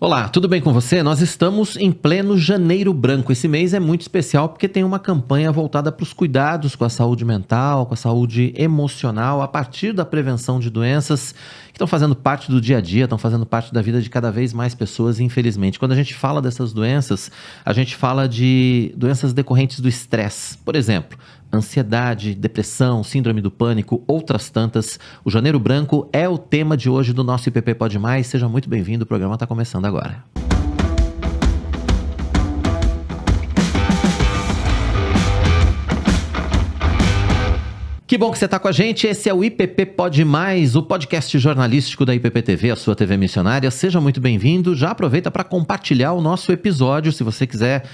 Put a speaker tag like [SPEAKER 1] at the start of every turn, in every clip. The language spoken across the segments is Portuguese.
[SPEAKER 1] Olá, tudo bem com você? Nós estamos em pleno Janeiro Branco. Esse mês é muito especial porque tem uma campanha voltada para os cuidados com a saúde mental, com a saúde emocional, a partir da prevenção de doenças que estão fazendo parte do dia a dia, estão fazendo parte da vida de cada vez mais pessoas, infelizmente. Quando a gente fala dessas doenças, a gente fala de doenças decorrentes do estresse. Por exemplo, ansiedade, depressão, síndrome do pânico, outras tantas. O Janeiro Branco é o tema de hoje do nosso IPP Pode Mais. Seja muito bem-vindo, o programa está começando agora. Que bom que você está com a gente. Esse é o IPP Pode Mais, o podcast jornalístico da IPP TV, a sua TV missionária. Seja muito bem-vindo. Já aproveita para compartilhar o nosso episódio. Se você quiser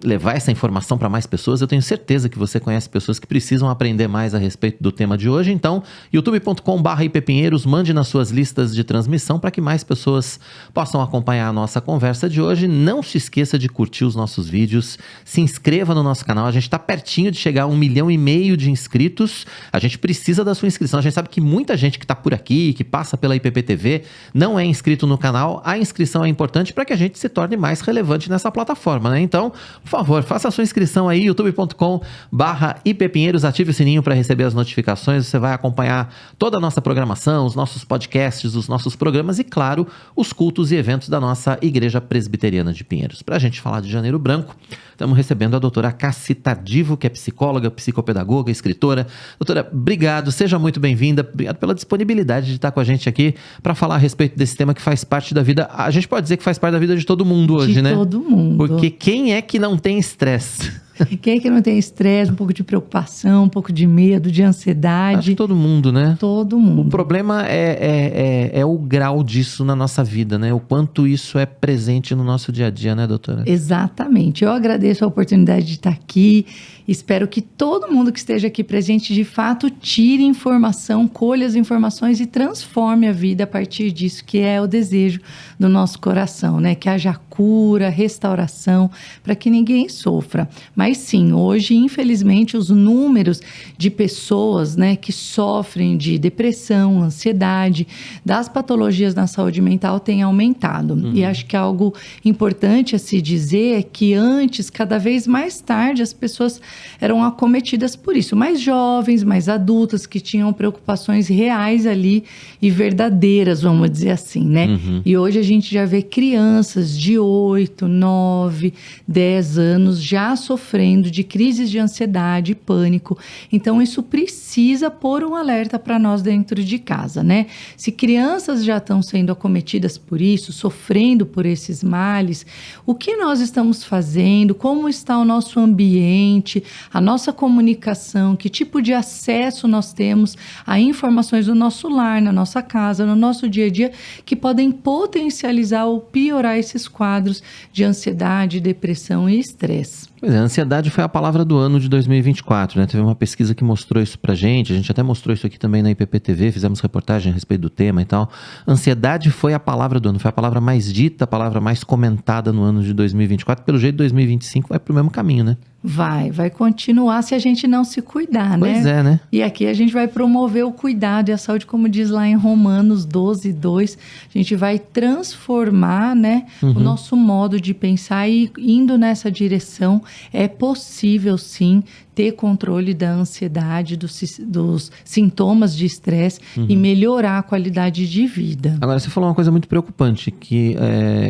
[SPEAKER 1] levar essa informação para mais pessoas, eu tenho certeza que você conhece pessoas que precisam aprender mais a respeito do tema de hoje. Então, youtube.com/ippinheiros, mande nas suas listas de transmissão para que mais pessoas possam acompanhar a nossa conversa de hoje. Não se esqueça de curtir os nossos vídeos, se inscreva no nosso canal. A gente está pertinho de chegar a 1,5 milhão de inscritos. A gente precisa da sua inscrição. A gente sabe que muita gente que está por aqui, que passa pela IPP TV, não é inscrito no canal. A inscrição é importante para que a gente se torne mais relevante nessa plataforma, né? Então, por favor, faça a sua inscrição aí, youtube.com/ippinheiros, ative o sininho para receber as notificações. Você vai acompanhar toda a nossa programação, os nossos podcasts, os nossos programas e, claro, os cultos e eventos da nossa Igreja Presbiteriana de Pinheiros. Para a gente falar de Janeiro Branco, estamos recebendo a doutora Cassi Tardivo, que é psicóloga, psicopedagoga, escritora. Doutora, obrigado, seja muito bem-vinda, obrigado pela disponibilidade de estar com a gente aqui para falar a respeito desse tema que faz parte da vida, a gente pode dizer que faz parte da vida de todo mundo hoje, né? De todo mundo. Porque quem é que não tem estresse?
[SPEAKER 2] Quem é que não tem estresse, um pouco de preocupação, um pouco de medo, de ansiedade?
[SPEAKER 1] Acho que todo mundo, né?
[SPEAKER 2] Todo mundo.
[SPEAKER 1] O problema é o grau disso na nossa vida, né? O quanto isso é presente no nosso dia a dia, né, doutora?
[SPEAKER 2] Exatamente. Eu agradeço a oportunidade de estar aqui. Espero que todo mundo que esteja aqui presente, de fato, tire informação, colha as informações e transforme a vida a partir disso, que é o desejo do nosso coração, né? Que haja cura, restauração, para que ninguém sofra. Mas sim, hoje, infelizmente, os números de pessoas, né, que sofrem de depressão, ansiedade, das patologias na saúde mental têm aumentado. E acho que algo importante a se dizer é que antes, cada vez mais tarde, as pessoas eram acometidas por isso. Mais jovens, mais adultas, que tinham preocupações reais ali e verdadeiras, vamos dizer assim, né? E hoje a gente já vê crianças de 8, 9, 10 anos já sofrendo de crises de ansiedade e pânico. Então, isso precisa pôr um alerta para nós dentro de casa, né? Se crianças já estão sendo acometidas por isso, sofrendo por esses males, o que nós estamos fazendo? Como está o nosso ambiente, a nossa comunicação? Que tipo de acesso nós temos a informações do nosso lar, na nossa casa, no nosso dia a dia, que podem potencializar ou piorar esses quadros de ansiedade, depressão e estresse?
[SPEAKER 1] Pois é, a ansiedade foi a palavra do ano de 2024, né? Teve uma pesquisa que mostrou isso pra gente, a gente até mostrou isso aqui também na IPP TV, fizemos reportagem a respeito do tema e tal. Ansiedade foi a palavra do ano, foi a palavra mais dita, a palavra mais comentada no ano de 2024. Pelo jeito, 2025 vai pro mesmo caminho, né?
[SPEAKER 2] Vai continuar se a gente não se cuidar, né?
[SPEAKER 1] Pois é, né?
[SPEAKER 2] E aqui a gente vai promover o cuidado e a saúde, como diz lá em Romanos 12:2, a gente vai transformar, né, o nosso modo de pensar e indo nessa direção. É possível, sim, ter controle da ansiedade, dos sintomas de estresse e melhorar a qualidade de vida.
[SPEAKER 1] Agora, você falou uma coisa muito preocupante, que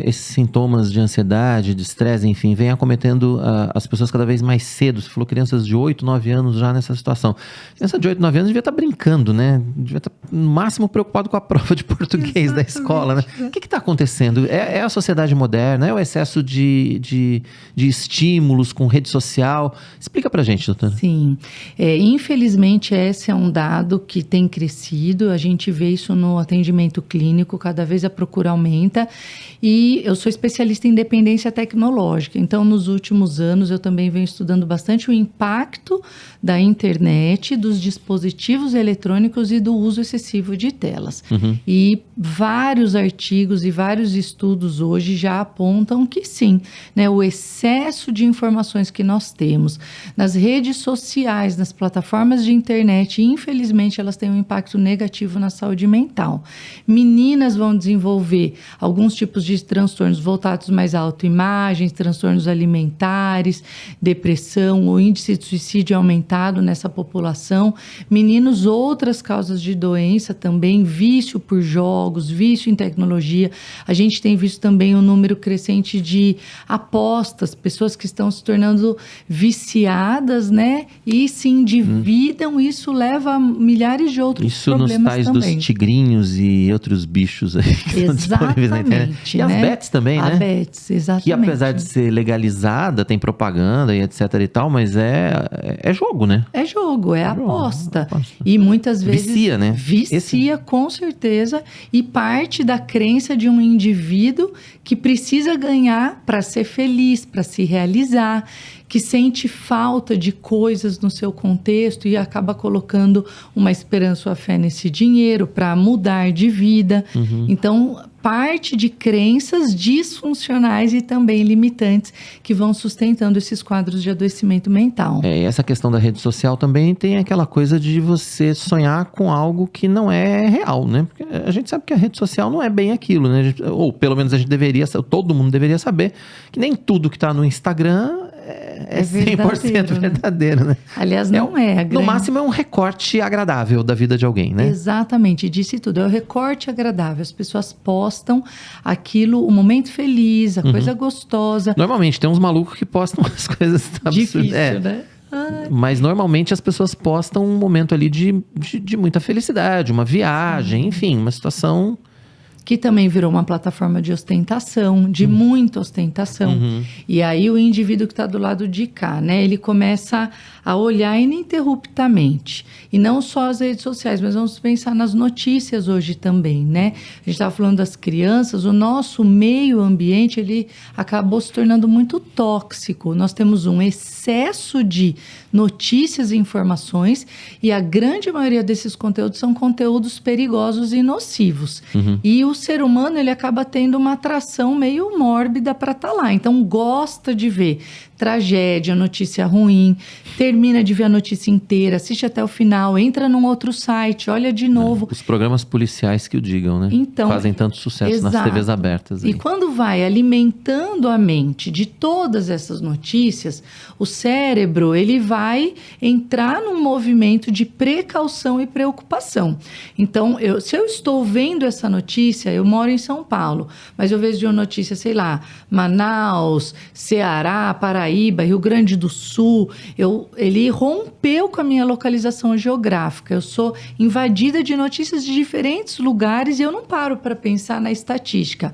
[SPEAKER 1] esses sintomas de ansiedade, de estresse, enfim, vêm acometendo as pessoas cada vez mais cedo. Você falou crianças de 8, 9 anos já nessa situação. Criança de 8, 9 anos devia estar brincando, né? Devia estar, no máximo, preocupado com a prova de português da escola, né? O que está acontecendo? É a sociedade moderna? É o excesso de estímulos com rede social? Explica pra gente, doutora.
[SPEAKER 2] Sim. Infelizmente, esse é um dado que tem crescido. A gente vê isso no atendimento clínico. Cada vez a procura aumenta. E eu sou especialista em dependência tecnológica. Então, nos últimos anos, eu também venho estudando bastante o impacto da internet, dos dispositivos eletrônicos e do uso excessivo de telas. E vários artigos e vários estudos hoje já apontam que sim, né, o excesso de informações que nós temos nas redes redes sociais, nas plataformas de internet, infelizmente, elas têm um impacto negativo na saúde mental. Meninas vão desenvolver alguns tipos de transtornos voltados mais à autoimagem, transtornos alimentares, depressão, o índice de suicídio é aumentado nessa população. Meninos, outras causas de doença também, vício por jogos, vício em tecnologia. A gente tem visto também um número crescente de apostas, pessoas que estão se tornando viciadas, né? E se endividam, isso leva a milhares de outros problemas também.
[SPEAKER 1] Isso nos tais dos tigrinhos e outros bichos aí que estão disponíveis na internet. E as bets também, né?
[SPEAKER 2] A bets, exatamente.
[SPEAKER 1] Que apesar de ser legalizada, tem propaganda e etc e tal, mas é jogo, né?
[SPEAKER 2] É jogo, é aposta. E muitas vezes...
[SPEAKER 1] Vicia, né?
[SPEAKER 2] Vicia, com certeza. E parte da crença de um indivíduo que precisa ganhar para ser feliz, para se realizar, que sente falta de coisas no seu contexto e acaba colocando uma esperança ou a fé nesse dinheiro para mudar de vida. Então, parte de crenças disfuncionais e também limitantes que vão sustentando esses quadros de adoecimento mental.
[SPEAKER 1] Essa questão da rede social também tem aquela coisa de você sonhar com algo que não é real, né? Porque a gente sabe que a rede social não é bem aquilo, né? Ou pelo menos a gente todo mundo deveria saber que nem tudo que está no Instagram é 100% verdadeiro, né?
[SPEAKER 2] Aliás, não é.
[SPEAKER 1] No máximo é um recorte agradável da vida de alguém, né?
[SPEAKER 2] Exatamente, disse tudo. É o recorte agradável. As pessoas postam aquilo, o momento feliz, a coisa gostosa.
[SPEAKER 1] Normalmente, tem uns malucos que postam as coisas absurdas.
[SPEAKER 2] Difícil, né?
[SPEAKER 1] Mas normalmente as pessoas postam um momento ali de muita felicidade, uma viagem, enfim, uma situação...
[SPEAKER 2] Que também virou uma plataforma de ostentação, de muita ostentação. E aí o indivíduo que está do lado de cá, né? Ele começa a olhar ininterruptamente. E não só as redes sociais, mas vamos pensar nas notícias hoje também, né? A gente estava falando das crianças, o nosso meio ambiente, ele acabou se tornando muito tóxico. Nós temos um excesso de notícias e informações e a grande maioria desses conteúdos são conteúdos perigosos e nocivos. E o ser humano, ele acaba tendo uma atração meio mórbida para estar lá. Então, gosta de ver tragédia, notícia ruim, termina de ver a notícia inteira, assiste até o final, entra num outro site, olha de novo.
[SPEAKER 1] Os programas policiais que o digam, né?
[SPEAKER 2] Então,
[SPEAKER 1] fazem tanto sucesso nas TVs abertas. Aí.
[SPEAKER 2] E quando vai alimentando a mente de todas essas notícias, o cérebro, ele vai entrar num movimento de precaução e preocupação. Então, se eu estou vendo essa notícia, eu moro em São Paulo, mas eu vejo uma notícia, sei lá, Manaus, Ceará, Paraíba, Rio Grande do Sul, ele rompeu com a minha localização geográfica. Eu sou invadida de notícias de diferentes lugares e eu não paro para pensar na estatística.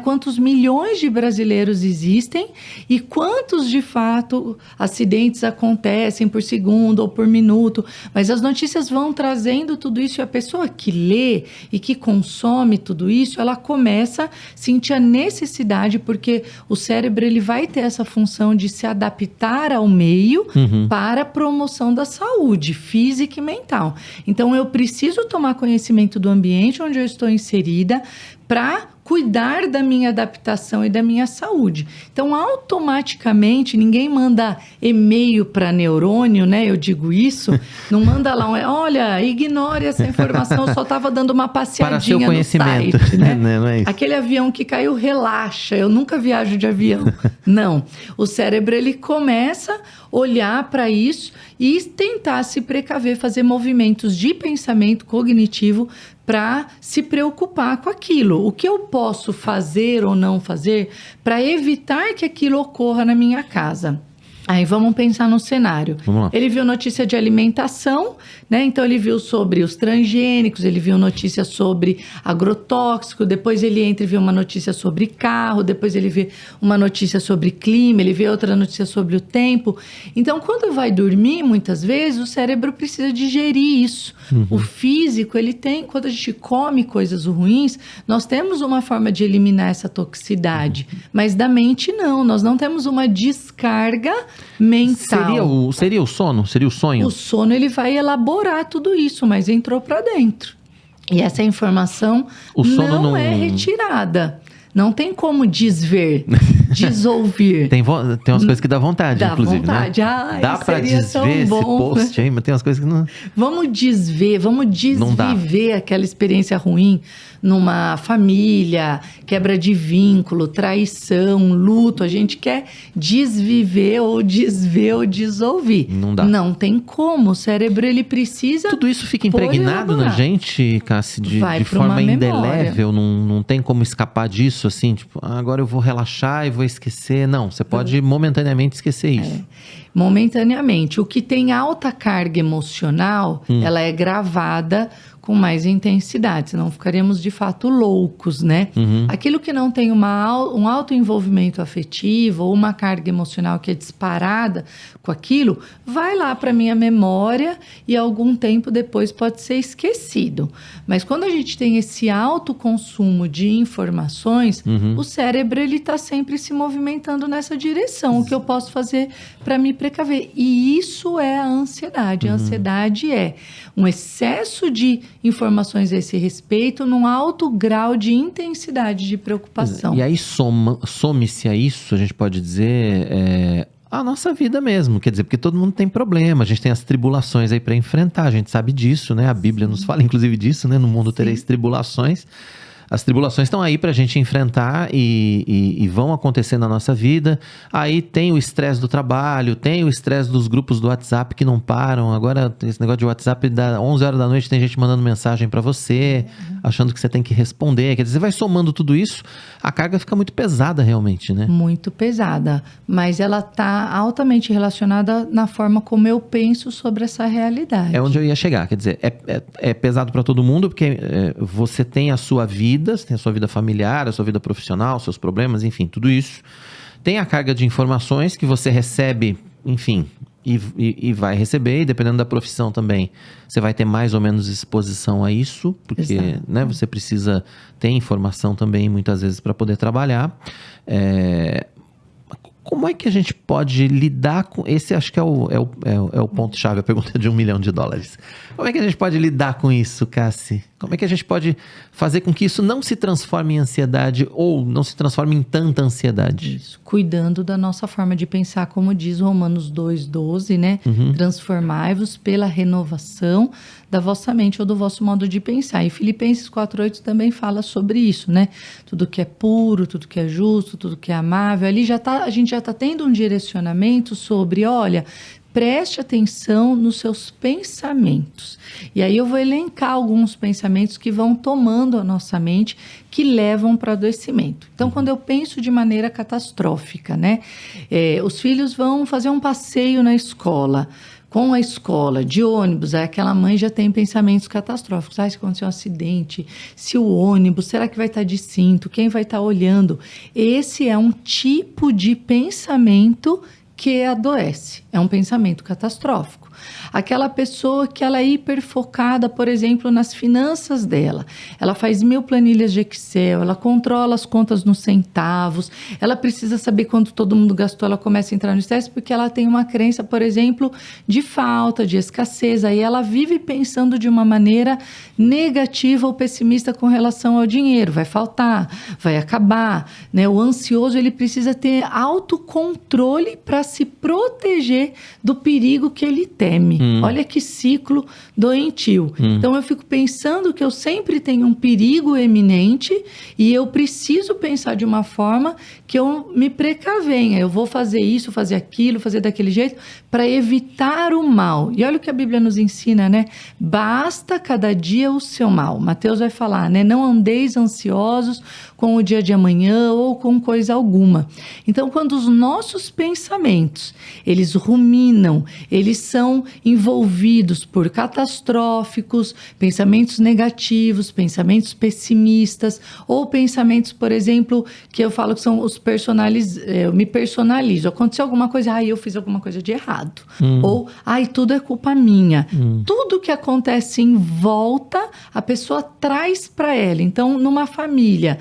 [SPEAKER 2] Quantos milhões de brasileiros existem e quantos, de fato, acidentes acontecem por segundo ou por minuto. Mas as notícias vão trazendo tudo isso e a pessoa que lê e que consome tudo isso, ela começa a sentir a necessidade, porque o cérebro ele vai ter essa função de se adaptar ao meio para a promoção da saúde física e mental. Então, eu preciso tomar conhecimento do ambiente onde eu estou inserida para cuidar da minha adaptação e da minha saúde. Então, automaticamente, ninguém manda e-mail para neurônio, né? Eu digo isso. Não manda lá, olha, ignore essa informação, eu só estava dando uma passeadinha no site, né?
[SPEAKER 1] Não é isso.
[SPEAKER 2] Aquele avião que caiu, relaxa, eu nunca viajo de avião. Não. O cérebro, ele começa a olhar para isso e tentar se precaver, fazer movimentos de pensamento cognitivo para se preocupar com aquilo. O que eu posso fazer ou não fazer para evitar que aquilo ocorra na minha casa? Aí vamos pensar no cenário. Ele viu notícia de alimentação, né? Então ele viu sobre os transgênicos, ele viu notícia sobre agrotóxico, depois ele entra e vê uma notícia sobre carro, depois ele vê uma notícia sobre clima, ele vê outra notícia sobre o tempo. Então, quando vai dormir, muitas vezes, o cérebro precisa digerir isso. O físico, ele tem, quando a gente come coisas ruins, nós temos uma forma de eliminar essa toxicidade, mas da mente não, nós não temos uma descarga mental.
[SPEAKER 1] Seria o sono? Seria o sonho?
[SPEAKER 2] O sono, ele vai elaborar tudo isso, mas entrou para dentro. E essa informação não é retirada. Não tem como desver. desouvir.
[SPEAKER 1] Tem umas coisas que dá vontade, inclusive,
[SPEAKER 2] vontade.
[SPEAKER 1] né?
[SPEAKER 2] Ai,
[SPEAKER 1] dá pra desver esse post aí, mas tem umas coisas que não...
[SPEAKER 2] Vamos desviver aquela experiência ruim numa família, quebra de vínculo, traição, luto. A gente quer desviver ou desver ou desouvir.
[SPEAKER 1] Não dá.
[SPEAKER 2] Não tem como. O cérebro, ele precisa...
[SPEAKER 1] Tudo isso fica impregnado na gente, Cassi, de forma indelével. Não tem como escapar disso, assim, tipo, agora eu vou relaxar e vou esquecer. Não, você pode momentaneamente esquecer isso.
[SPEAKER 2] Momentaneamente. O que tem alta carga emocional, ela é gravada com mais intensidade, senão ficaríamos de fato loucos, né? Aquilo que não tem um alto envolvimento afetivo ou uma carga emocional que é disparada com aquilo, vai lá para minha memória e algum tempo depois pode ser esquecido. Mas quando a gente tem esse alto consumo de informações, o cérebro ele está sempre se movimentando nessa direção. O que eu posso fazer para me precaver? E isso é a ansiedade. A ansiedade é um excesso de informações a esse respeito num alto grau de intensidade de preocupação.
[SPEAKER 1] E aí some-se a isso, a gente pode dizer, a nossa vida mesmo. Quer dizer, porque todo mundo tem problema, a gente tem as tribulações aí para enfrentar, a gente sabe disso, né? A Bíblia nos fala inclusive disso, né? No mundo tereis tribulações. As tribulações estão aí para a gente enfrentar e vão acontecer na nossa vida. Aí tem o estresse do trabalho, tem o estresse dos grupos do WhatsApp que não param. Agora, esse negócio de WhatsApp, da 11 horas da noite, tem gente mandando mensagem para você, achando que você tem que responder. Quer dizer, você vai somando tudo isso, a carga fica muito pesada realmente, né?
[SPEAKER 2] Muito pesada, mas ela está altamente relacionada na forma como eu penso sobre essa realidade.
[SPEAKER 1] É onde eu ia chegar, quer dizer, é pesado para todo mundo, porque você tem a sua vida, você tem a sua vida familiar, a sua vida profissional, seus problemas, enfim, tudo isso. Tem a carga de informações que você recebe, enfim, e vai receber, e dependendo da profissão também, você vai ter mais ou menos exposição a isso, porque né, você precisa ter informação também, muitas vezes, para poder trabalhar. Como é que a gente pode lidar com... Esse acho que é o ponto-chave, a pergunta de $1 milhão. Como é que a gente pode lidar com isso, Cassi? Como é que a gente pode fazer com que isso não se transforme em ansiedade ou não se transforme em tanta ansiedade?
[SPEAKER 2] Isso, cuidando da nossa forma de pensar, como diz Romanos 2,12, né? Transformai-vos pela renovação da vossa mente ou do vosso modo de pensar. E Filipenses 4,8 também fala sobre isso, né? Tudo que é puro, tudo que é justo, tudo que é amável. Ali a gente já está tendo um direcionamento sobre, olha, preste atenção nos seus pensamentos. E aí eu vou elencar alguns pensamentos que vão tomando a nossa mente, que levam para o adoecimento. Então, quando eu penso de maneira catastrófica, né? Os filhos vão fazer um passeio na escola, com a escola, de ônibus, aí aquela mãe já tem pensamentos catastróficos. Se acontecer um acidente, se o ônibus, será que vai estar de cinto? Quem vai estar olhando? Esse é um tipo de pensamento que adoece. É um pensamento catastrófico. Aquela pessoa que ela é hiperfocada, por exemplo, nas finanças dela. Ela faz 1000 planilhas de Excel, ela controla as contas nos centavos, ela precisa saber quanto todo mundo gastou, ela começa a entrar no estresse porque ela tem uma crença, por exemplo, de falta, de escassez. Aí ela vive pensando de uma maneira negativa ou pessimista com relação ao dinheiro. Vai faltar, vai acabar, né? O ansioso, ele precisa ter autocontrole para se proteger do perigo que ele teme. Olha que ciclo doentio. Então eu fico pensando que eu sempre tenho um perigo eminente e eu preciso pensar de uma forma que eu me precavenha. Eu vou fazer isso, fazer aquilo, fazer daquele jeito para evitar o mal. E olha o que a Bíblia nos ensina, né? Basta cada dia o seu mal. Mateus vai falar, né? Não andeis ansiosos com o dia de amanhã ou com coisa alguma. Então, quando os nossos pensamentos, eles ruminam, eles são envolvidos por catastróficos, pensamentos negativos, pensamentos pessimistas, ou pensamentos, por exemplo, que eu falo que são os eu me personalizo. Aconteceu alguma coisa, eu fiz alguma coisa de errado. Ou, tudo é culpa minha. Tudo que acontece em volta, a pessoa traz para ela. Então, numa família,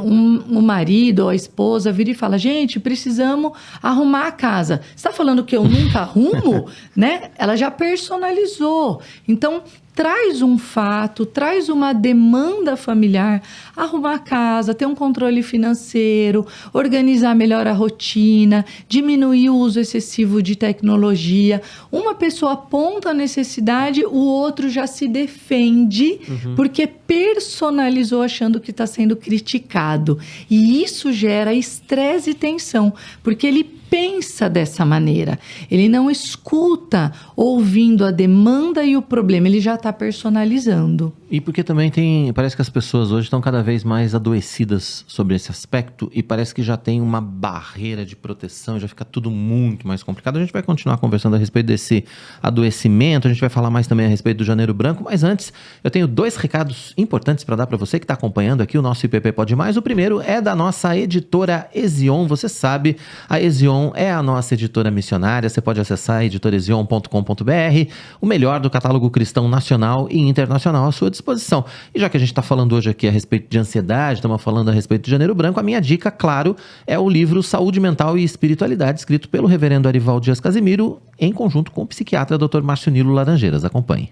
[SPEAKER 2] o marido ou a esposa vira e fala, gente, precisamos arrumar a casa. Você está falando que eu nunca arrumo? Né? Ela já personalizou. Então, traz um fato, traz uma demanda familiar, arrumar a casa, ter um controle financeiro, organizar melhor a rotina, diminuir o uso excessivo de tecnologia. Uma pessoa aponta a necessidade, o outro já se defende, porque personalizou achando que está sendo criticado. E isso gera estresse e tensão, porque ele pensa dessa maneira, ele não escuta ouvindo a demanda e o problema, ele já está personalizando.
[SPEAKER 1] E porque também parece que as pessoas hoje estão cada vez mais adoecidas sobre esse aspecto e parece que já tem uma barreira de proteção, já fica tudo muito mais complicado. A gente vai continuar conversando a respeito desse adoecimento, a gente vai falar mais também a respeito do Janeiro Branco, mas antes eu tenho 2 recados importantes para dar para você que está acompanhando aqui o nosso IPP Pode Mais. O primeiro é da nossa editora Ezion, você sabe, a Ezion é a nossa editora missionária, você pode acessar editorezion.com.br, o melhor do catálogo cristão nacional e internacional à sua disposição. E já que a gente está falando hoje aqui a respeito de ansiedade, estamos falando a respeito de Janeiro Branco, a minha dica, claro, é o livro Saúde Mental e Espiritualidade, escrito pelo reverendo Arivaldo Dias Casimiro, em conjunto com o psiquiatra Dr. Márcio Nilo Laranjeiras. Acompanhe.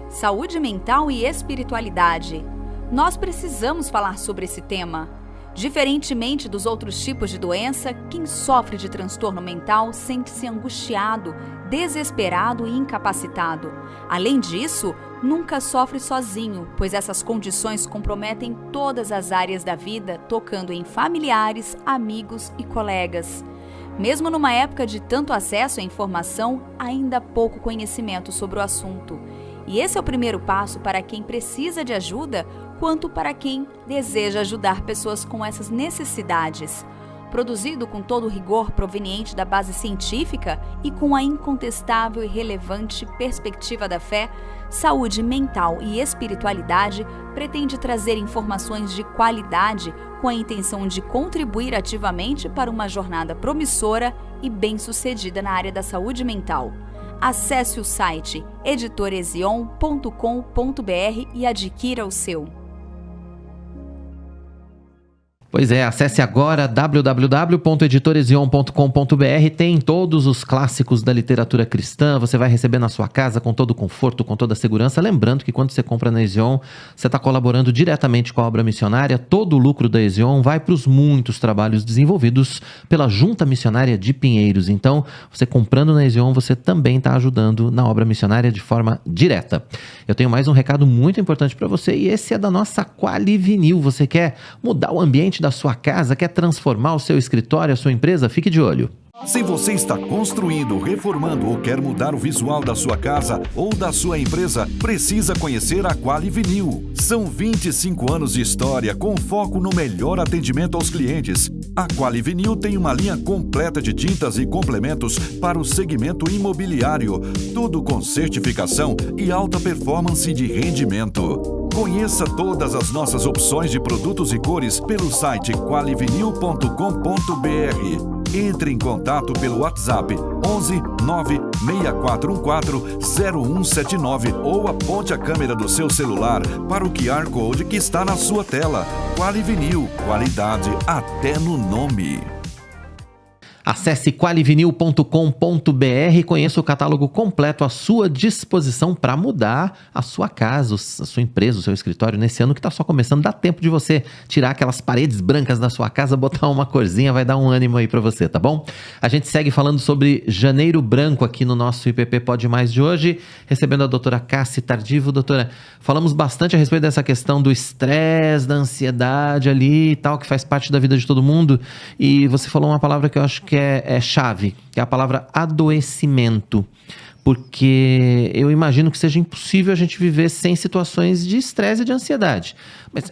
[SPEAKER 3] Saúde mental e espiritualidade. Nós precisamos falar sobre esse tema. Diferentemente dos outros tipos de doença, quem sofre de transtorno mental sente-se angustiado, desesperado e incapacitado. Além disso, nunca sofre sozinho, pois essas condições comprometem todas as áreas da vida, tocando em familiares, amigos e colegas. Mesmo numa época de tanto acesso à informação, ainda há pouco conhecimento sobre o assunto. E esse é o primeiro passo para quem precisa de ajuda, quanto para quem deseja ajudar pessoas com essas necessidades. Produzido com todo o rigor proveniente da base científica e com a incontestável e relevante perspectiva da fé, Saúde Mental e Espiritualidade pretende trazer informações de qualidade com a intenção de contribuir ativamente para uma jornada promissora e bem-sucedida na área da saúde mental. Acesse o site editorezion.com.br e adquira o seu.
[SPEAKER 1] Pois é, acesse agora www.editorezion.com.br, tem todos os clássicos da literatura cristã, você vai receber na sua casa com todo o conforto, com toda a segurança. Lembrando que quando você compra na Ezion, você está colaborando diretamente com a obra missionária, todo o lucro da Ezion vai para os muitos trabalhos desenvolvidos pela Junta Missionária de Pinheiros. Então, você comprando na Ezion, você também está ajudando na obra missionária de forma direta. Eu tenho mais um recado muito importante para você e esse é da nossa Qualivinil. Você quer mudar o ambiente da sua casa, quer transformar o seu escritório, a sua empresa? Fique de olho.
[SPEAKER 4] Se você está construindo, reformando ou quer mudar o visual da sua casa ou da sua empresa, precisa conhecer a Qualivinil. São 25 anos de história com foco no melhor atendimento aos clientes. A Qualivinil tem uma linha completa de tintas e complementos para o segmento imobiliário, tudo com certificação e alta performance de rendimento. Conheça todas as nossas opções de produtos e cores pelo site qualivinil.com.br. Entre em contato pelo WhatsApp 11 96414 0179 ou aponte a câmera do seu celular para o QR Code que está na sua tela. Qualivinil, qualidade até no nome.
[SPEAKER 1] Acesse qualivinil.com.br e conheça o catálogo completo à sua disposição para mudar a sua casa, a sua empresa, o seu escritório nesse ano que está só começando. Dá tempo de você tirar aquelas paredes brancas da sua casa, botar uma corzinha, vai dar um ânimo aí para você, tá bom? A gente segue falando sobre Janeiro Branco aqui no nosso IPP Pode Mais de hoje, recebendo a doutora Cassi Tardivo. Doutora, falamos bastante a respeito dessa questão do estresse, da ansiedade ali e tal, que faz parte da vida de todo mundo, e você falou uma palavra que eu acho que é chave, que é a palavra adoecimento, porque eu imagino que seja impossível a gente viver sem situações de estresse e de ansiedade. Mas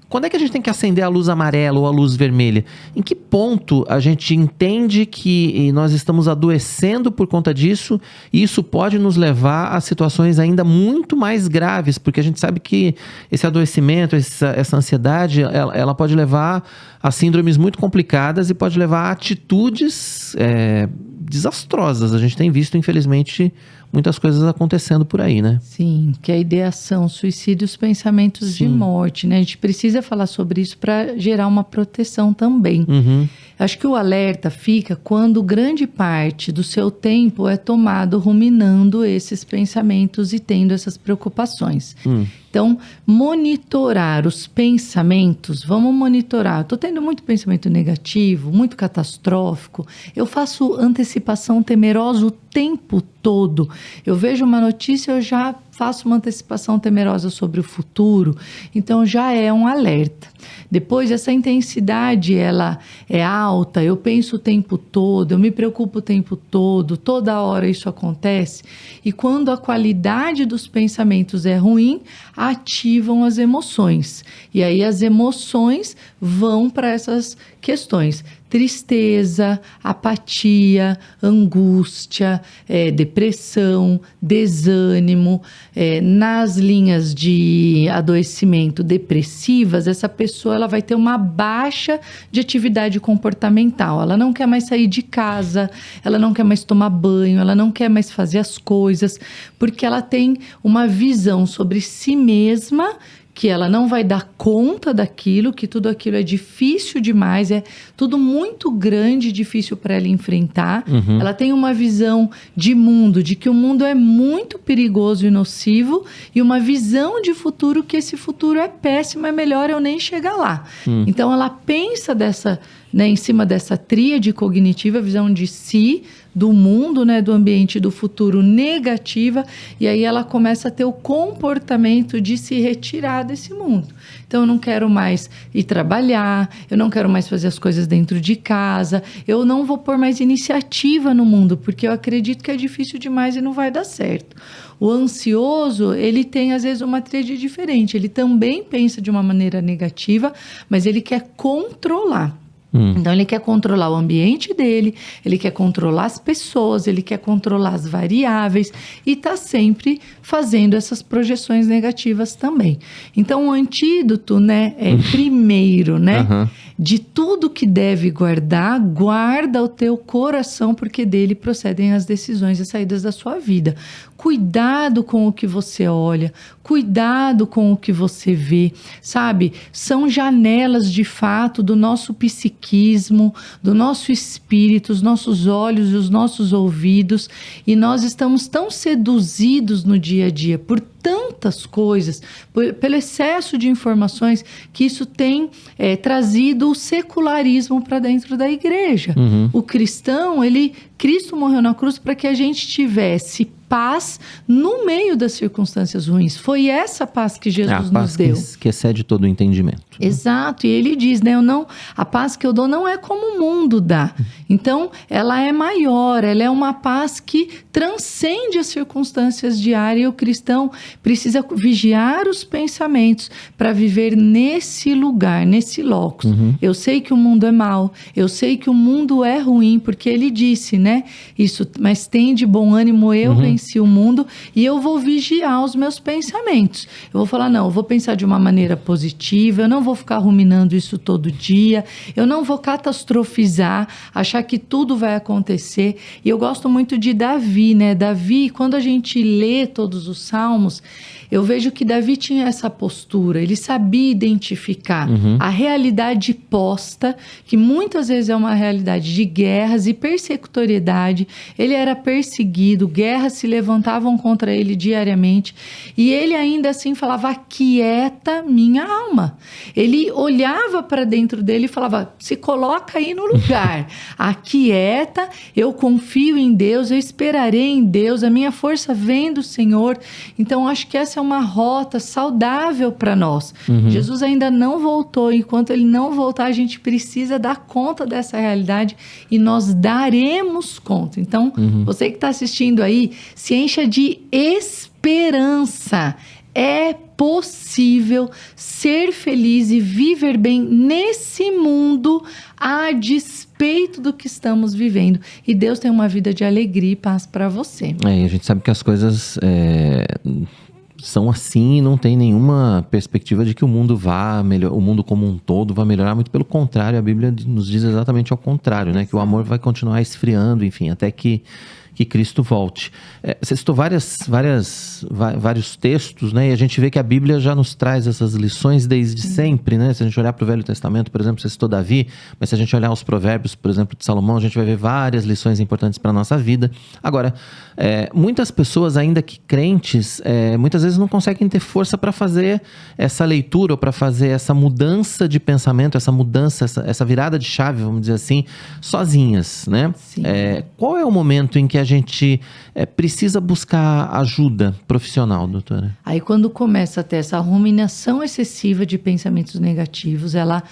[SPEAKER 1] quando é que a gente tem que acender a luz amarela ou a luz vermelha? Em que ponto a gente entende que nós estamos adoecendo por conta disso e isso pode nos levar a situações ainda muito mais graves? Porque a gente sabe que esse adoecimento, essa ansiedade, ela pode levar a síndromes muito complicadas e pode levar a atitudes desastrosas. A gente tem visto, infelizmente, muitas coisas acontecendo por aí, né?
[SPEAKER 2] Sim, que é a ideação, suicídio, os pensamentos de morte, né? A gente precisa falar sobre isso para gerar uma proteção também. Acho que o alerta fica quando grande parte do seu tempo é tomado ruminando esses pensamentos e tendo essas preocupações. Então, monitorar os pensamentos, vamos monitorar. Estou tendo muito pensamento negativo, muito catastrófico. Eu faço antecipação temerosa o tempo todo. Eu vejo uma notícia, eu já faço uma antecipação temerosa sobre o futuro. Então, já é um alerta. Depois, essa intensidade, ela é alta, eu penso o tempo todo, eu me preocupo o tempo todo, toda hora isso acontece. E quando a qualidade dos pensamentos é ruim, ativam as emoções. E aí as emoções vão para essas questões. Tristeza, apatia, angústia, depressão, desânimo. Nas linhas de adoecimento depressivas, essa pessoa ela vai ter uma baixa de atividade comportamental. Ela não quer mais sair de casa, ela não quer mais tomar banho, ela não quer mais fazer as coisas, porque ela tem uma visão sobre si mesma que ela não vai dar conta daquilo, que tudo aquilo é difícil demais, é tudo muito grande e difícil para ela enfrentar. Ela tem uma visão de mundo, de que o mundo é muito perigoso e nocivo, e uma visão de futuro que esse futuro é péssimo, é melhor eu nem chegar lá. Então ela pensa em cima dessa tríade cognitiva, visão de si, do mundo, do ambiente, do futuro negativa, e aí ela começa a ter o comportamento de se retirar desse mundo. Então, eu não quero mais ir trabalhar, eu não quero mais fazer as coisas dentro de casa, eu não vou pôr mais iniciativa no mundo, porque eu acredito que é difícil demais e não vai dar certo. O ansioso, ele tem às vezes uma tríade diferente, ele também pensa de uma maneira negativa, mas ele quer controlar. Então, ele quer controlar o ambiente dele, ele quer controlar as pessoas, ele quer controlar as variáveis e está sempre fazendo essas projeções negativas também. Então, o antídoto, é primeiro, de tudo que deve guardar, guarda o teu coração, porque dele procedem as decisões e saídas da sua vida. Cuidado com o que você olha, cuidado com o que você vê, sabe? São janelas de fato do nosso psiquismo, do nosso espírito, os nossos olhos e os nossos ouvidos, e nós estamos tão seduzidos no dia a dia por tantas coisas, pelo excesso de informações, que isso tem trazido o secularismo para dentro da igreja. O cristão, Cristo morreu na cruz para que a gente tivesse paz no meio das circunstâncias ruins. Foi essa paz que Jesus nos deu.
[SPEAKER 1] Que excede todo o entendimento.
[SPEAKER 2] Exato, e ele diz, a paz que eu dou não é como o mundo dá. Então, ela é maior, ela é uma paz que transcende as circunstâncias diárias, e o cristão precisa vigiar os pensamentos para viver nesse lugar, nesse locus. Eu sei que o mundo é mau, eu sei que o mundo é ruim, porque ele disse, isso, mas tem de bom ânimo, eu venci o mundo, e eu vou vigiar os meus pensamentos. Eu vou falar, eu vou pensar de uma maneira positiva, eu não vou ficar ruminando isso todo dia, eu não vou catastrofizar, achar que tudo vai acontecer. E eu gosto muito de Davi, Davi, quando a gente lê todos os salmos, eu vejo que Davi tinha essa postura, ele sabia identificar a realidade posta, que muitas vezes é uma realidade de guerras e persecutoriedade. Ele era perseguido, guerras se levantavam contra ele diariamente, e ele ainda assim falava, aquieta minha alma. Ele olhava para dentro dele e falava, se coloca aí no lugar, aquieta, eu confio em Deus, eu esperarei em Deus, a minha força vem do Senhor. Então, acho que essa é uma rota saudável para nós. Jesus ainda não voltou, enquanto ele não voltar, a gente precisa dar conta dessa realidade, e nós daremos conta. Então, você que está assistindo aí, se encha de esperança. É possível ser feliz e viver bem nesse mundo, a despeito do que estamos vivendo. E Deus tem uma vida de alegria e paz para você.
[SPEAKER 1] E a gente sabe que as coisas são assim, e não tem nenhuma perspectiva de que o mundo vá melhor, o mundo como um todo vai melhorar. Muito pelo contrário, a Bíblia nos diz exatamente ao contrário, que o amor vai continuar esfriando, enfim, até que que Cristo volte. Você citou vários textos, né? E a gente vê que a Bíblia já nos traz essas lições desde sempre, né? Se a gente olhar para o Velho Testamento, por exemplo, você citou Davi, mas se a gente olhar os provérbios, por exemplo, de Salomão, a gente vai ver várias lições importantes para a nossa vida. Agora, muitas pessoas, ainda que crentes, muitas vezes não conseguem ter força para fazer essa leitura ou para fazer essa mudança de pensamento, essa mudança, essa virada de chave, vamos dizer assim, sozinhas, né? Qual é o momento em que a gente precisa buscar ajuda profissional, doutora?
[SPEAKER 2] Aí quando começa a ter essa ruminação excessiva de pensamentos negativos, ela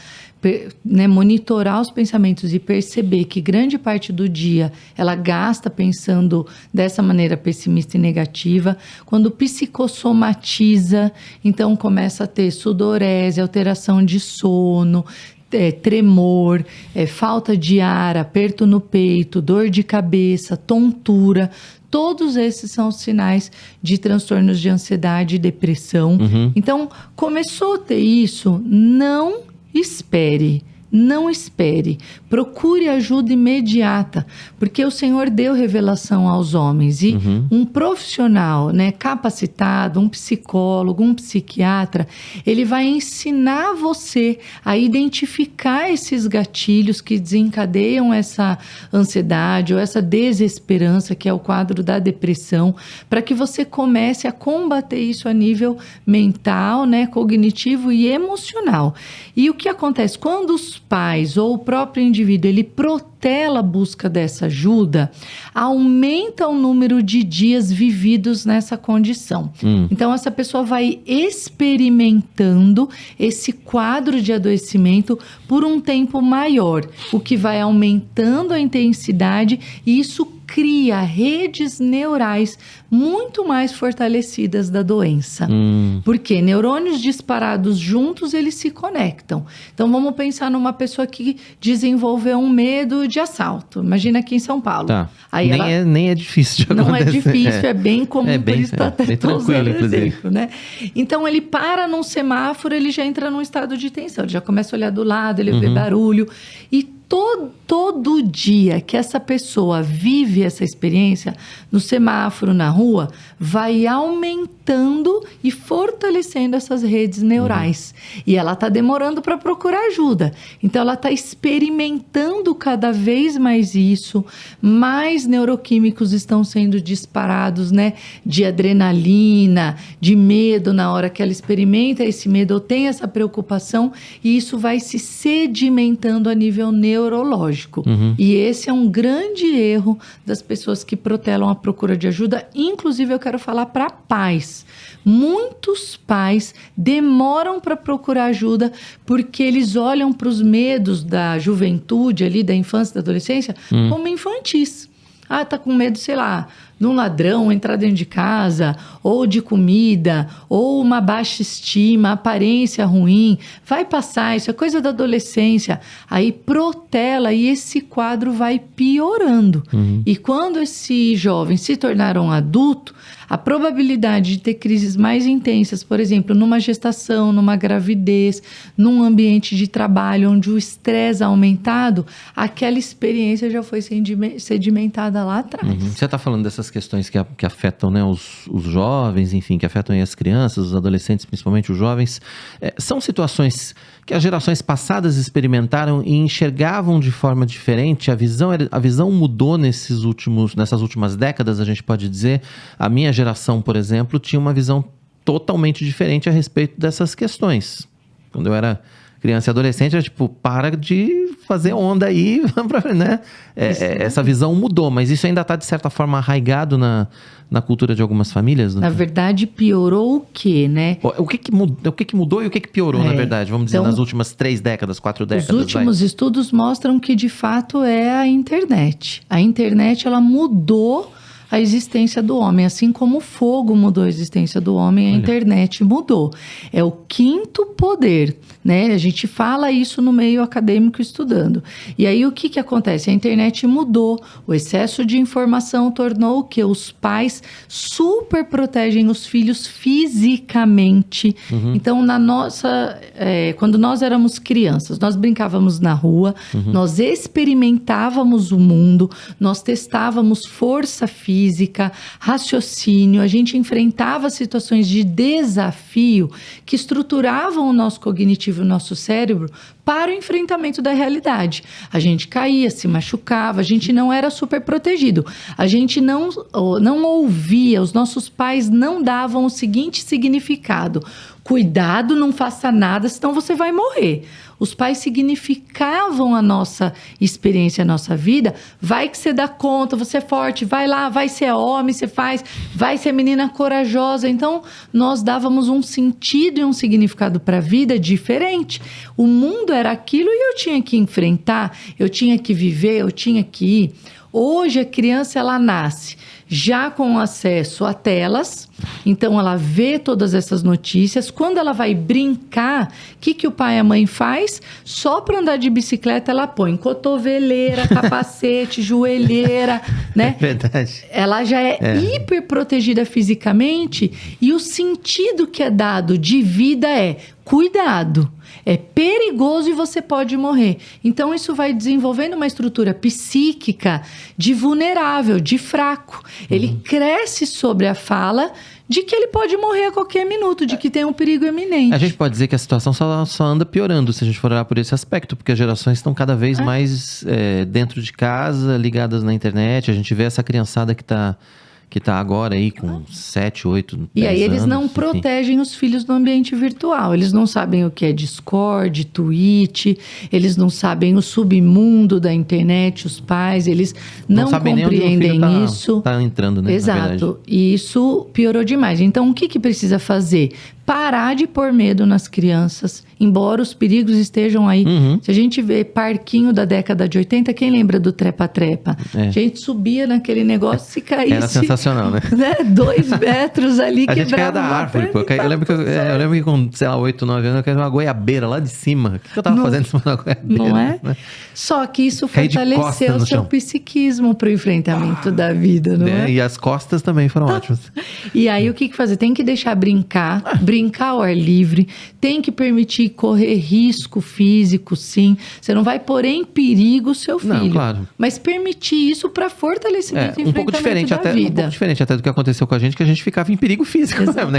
[SPEAKER 2] monitorar os pensamentos e perceber que grande parte do dia ela gasta pensando dessa maneira pessimista e negativa, quando psicossomatiza, então começa a ter sudorese, alteração de sono, tremor, falta de ar, aperto no peito, dor de cabeça, tontura. Todos esses são sinais de transtornos de ansiedade e depressão. Então, começou a ter isso, não espere. Não espere, procure ajuda imediata, porque o Senhor deu revelação aos homens e um profissional, capacitado, um psicólogo, um psiquiatra, ele vai ensinar você a identificar esses gatilhos que desencadeiam essa ansiedade ou essa desesperança, que é o quadro da depressão, para que você comece a combater isso a nível mental, cognitivo e emocional. E o que acontece? Quando os pais ou o próprio indivíduo, ele protela a busca dessa ajuda, aumenta o número de dias vividos nessa condição. Então, essa pessoa vai experimentando esse quadro de adoecimento por um tempo maior, o que vai aumentando a intensidade e isso cria redes neurais muito mais fortalecidas da doença. Porque neurônios disparados juntos, eles se conectam. Então, vamos pensar numa pessoa que desenvolveu um medo de assalto. Imagina aqui em São Paulo.
[SPEAKER 1] Tá.
[SPEAKER 2] Aí
[SPEAKER 1] nem é difícil de acontecer.
[SPEAKER 2] Não é difícil, é bem comum, por isso está até
[SPEAKER 1] tranquilo, inclusive.
[SPEAKER 2] Exemplo, Então, ele para num semáforo, ele já entra num estado de tensão. Ele já começa a olhar do lado, ele vê barulho. E todo dia que essa pessoa vive essa experiência, no semáforo, na rua, vai aumentando e fortalecendo essas redes neurais. E ela está demorando para procurar ajuda. Então, ela está experimentando cada vez mais isso, mais neuroquímicos estão sendo disparados, de adrenalina, de medo na hora que ela experimenta esse medo ou tem essa preocupação, e isso vai se sedimentando a nível neurológico. E esse é um grande erro das pessoas que protelam a procura de ajuda. Inclusive, eu quero falar para pais. Muitos pais demoram para procurar ajuda porque eles olham para os medos da juventude, ali, da infância e da adolescência, como infantis. Tá com medo, sei lá, de um ladrão entrar dentro de casa, ou de comida, ou uma baixa estima, aparência ruim. Vai passar, isso é coisa da adolescência. Aí protela e esse quadro vai piorando. E quando esse jovem se tornar um adulto, a probabilidade de ter crises mais intensas, por exemplo, numa gestação, numa gravidez, num ambiente de trabalho onde o estresse é aumentado, aquela experiência já foi sedimentada lá atrás.
[SPEAKER 1] Você está falando dessas questões que afetam os jovens, enfim, que afetam as crianças, os adolescentes, principalmente os jovens. São situações que as gerações passadas experimentaram e enxergavam de forma diferente. A visão mudou nessas últimas décadas, a gente pode dizer. A minha geração, por exemplo, tinha uma visão totalmente diferente a respeito dessas questões. Quando eu era criança e adolescente, era tipo, para de fazer onda aí, essa visão mudou, mas isso ainda está, de certa forma, arraigado na cultura de algumas famílias?
[SPEAKER 2] Na verdade, piorou o quê,
[SPEAKER 1] O que mudou e o que piorou, na verdade? Vamos dizer, nas últimas 3 décadas, 4 décadas.
[SPEAKER 2] Os últimos estudos mostram que, de fato, é a internet. A internet, ela mudou a existência do homem. Assim como o fogo mudou a existência do homem, a internet mudou. É o quinto poder, né? A gente fala isso no meio acadêmico estudando. E aí o que acontece? A internet mudou. O excesso de informação tornou que os pais super protegem os filhos fisicamente. Então, quando nós éramos crianças, nós brincávamos na rua, nós experimentávamos o mundo, nós testávamos força física, raciocínio, a gente enfrentava situações de desafio que estruturavam o nosso cognitivo, o nosso cérebro, para o enfrentamento da realidade. A gente caía, se machucava, a gente não era super protegido. A gente não ouvia, os nossos pais não davam o seguinte significado: cuidado, não faça nada, senão você vai morrer. Os pais significavam a nossa experiência, a nossa vida. Vai que você dá conta, você é forte, vai lá, vai ser homem, você faz, vai ser menina corajosa. Então, nós dávamos um sentido e um significado para a vida diferente. O mundo era aquilo e eu tinha que enfrentar, eu tinha que viver, eu tinha que ir. Hoje, a criança, ela nasce já com acesso a telas, então ela vê todas essas notícias. Quando ela vai brincar, o que o pai e a mãe faz? Só para andar de bicicleta ela põe cotoveleira, capacete, joelheira, né?
[SPEAKER 1] É verdade.
[SPEAKER 2] Ela já é hiper protegida fisicamente e o sentido que é dado de vida é cuidado. É perigoso e você pode morrer. Então, isso vai desenvolvendo uma estrutura psíquica de vulnerável, de fraco. Ele cresce sobre a fala de que ele pode morrer a qualquer minuto, de que tem um perigo iminente.
[SPEAKER 1] A gente pode dizer que a situação só anda piorando se a gente for olhar por esse aspecto, porque as gerações estão cada vez mais dentro de casa, ligadas na internet. A gente vê essa criançada que tá agora aí com 7, 8, 10 anos.
[SPEAKER 2] E aí eles não protegem os filhos no ambiente virtual. Eles não sabem o que é Discord, Twitch, eles não sabem o submundo da internet, os pais, eles não compreendem isso.
[SPEAKER 1] Tá entrando, né?
[SPEAKER 2] Exato. E isso piorou demais. Então, o que precisa fazer? Parar de pôr medo nas crianças, embora os perigos estejam aí. Se a gente vê parquinho da década de 80, quem lembra do trepa-trepa? A gente subia naquele negócio, se caísse...
[SPEAKER 1] Era sensacional, né?
[SPEAKER 2] 2 metros ali,
[SPEAKER 1] a gente caía da árvore, pô. Eu lembro que com, sei lá, 8, 9 anos, eu caí uma goiabeira lá de cima. O que eu tava fazendo em cima da goiabeira?
[SPEAKER 2] Não é?
[SPEAKER 1] Né?
[SPEAKER 2] Só que isso fortaleceu o seu psiquismo pro enfrentamento da vida, não é?
[SPEAKER 1] E as costas também foram ótimas.
[SPEAKER 2] E aí, o que fazer? Tem que deixar brincar ao ar livre, tem que permitir correr risco físico, sim. Você não vai pôr em perigo o seu filho.
[SPEAKER 1] Não, claro.
[SPEAKER 2] Mas permitir isso para fortalecimento e enfrentamento
[SPEAKER 1] um pouco diferente
[SPEAKER 2] da vida.
[SPEAKER 1] Um pouco diferente até do que aconteceu com a gente, que a gente ficava em perigo físico mesmo, né?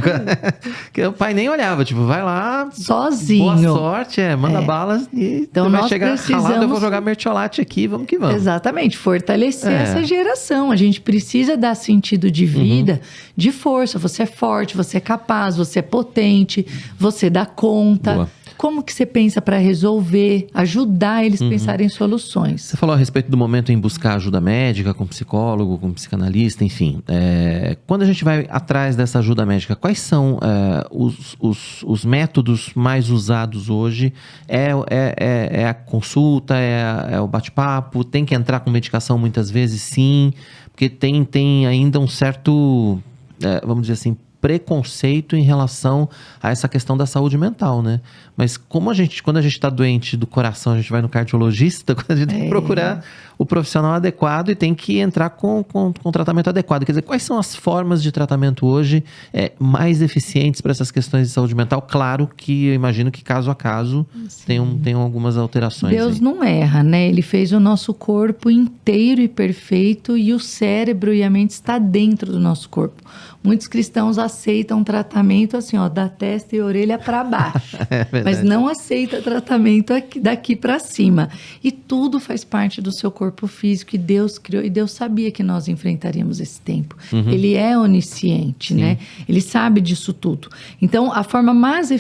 [SPEAKER 1] Que o pai nem olhava, tipo, vai lá,
[SPEAKER 2] sozinho.
[SPEAKER 1] Boa sorte, manda balas e
[SPEAKER 2] então,
[SPEAKER 1] vai chegar ralado, eu vou jogar mertiolate aqui, vamos que vamos.
[SPEAKER 2] Exatamente, fortalecer essa geração. A gente precisa dar sentido de vida, de força. Você é forte, você é capaz, você é potente, você dá conta.
[SPEAKER 1] Boa.
[SPEAKER 2] Como que você pensa para resolver, ajudar eles a pensarem em soluções?
[SPEAKER 1] Você falou a respeito do momento em buscar ajuda médica, com psicólogo, com psicanalista, enfim. Quando a gente vai atrás dessa ajuda médica, quais são os métodos mais usados hoje? É a consulta, é o bate-papo? Tem que entrar com medicação muitas vezes, sim? Porque tem ainda um certo, vamos dizer assim, preconceito em relação a essa questão da saúde mental, né? Mas quando a gente está doente do coração, a gente vai no cardiologista, a gente tem que procurar o profissional adequado e tem que entrar com tratamento adequado. Quer dizer, quais são as formas de tratamento hoje mais eficientes para essas questões de saúde mental? Claro que eu imagino que caso a caso tenham algumas alterações.
[SPEAKER 2] Deus não erra, né? Ele fez o nosso corpo inteiro e perfeito e o cérebro e a mente está dentro do nosso corpo. Muitos cristãos aceitam tratamento assim, da testa e orelha para baixo. Mas não aceita tratamento daqui para cima. E tudo faz parte do seu corpo físico que Deus criou. E Deus sabia que nós enfrentaríamos esse tempo. Ele é onisciente, né? Ele sabe disso tudo. Então, a forma mais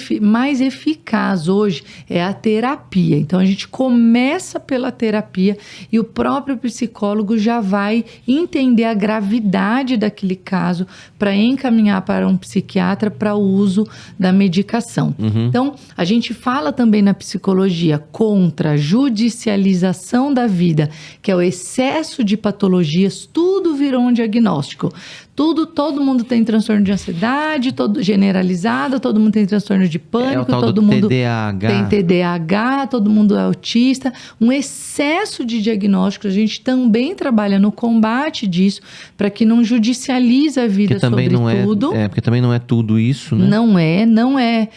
[SPEAKER 2] eficaz hoje é a terapia. Então, a gente começa pela terapia e o próprio psicólogo já vai entender a gravidade daquele caso para encaminhar para para um psiquiatra para o uso da medicação. Então, a gente fala também na psicologia contra a judicialização da vida, que é o excesso de patologias, tudo virou um diagnóstico. Todo mundo tem transtorno de ansiedade, generalizado, todo mundo tem transtorno de pânico, todo mundo tem TDAH, todo mundo é autista. Um excesso de diagnósticos, a gente também trabalha no combate disso, para que não judicialize a vida sobre tudo.
[SPEAKER 1] Porque também não é tudo isso, né?
[SPEAKER 2] Não é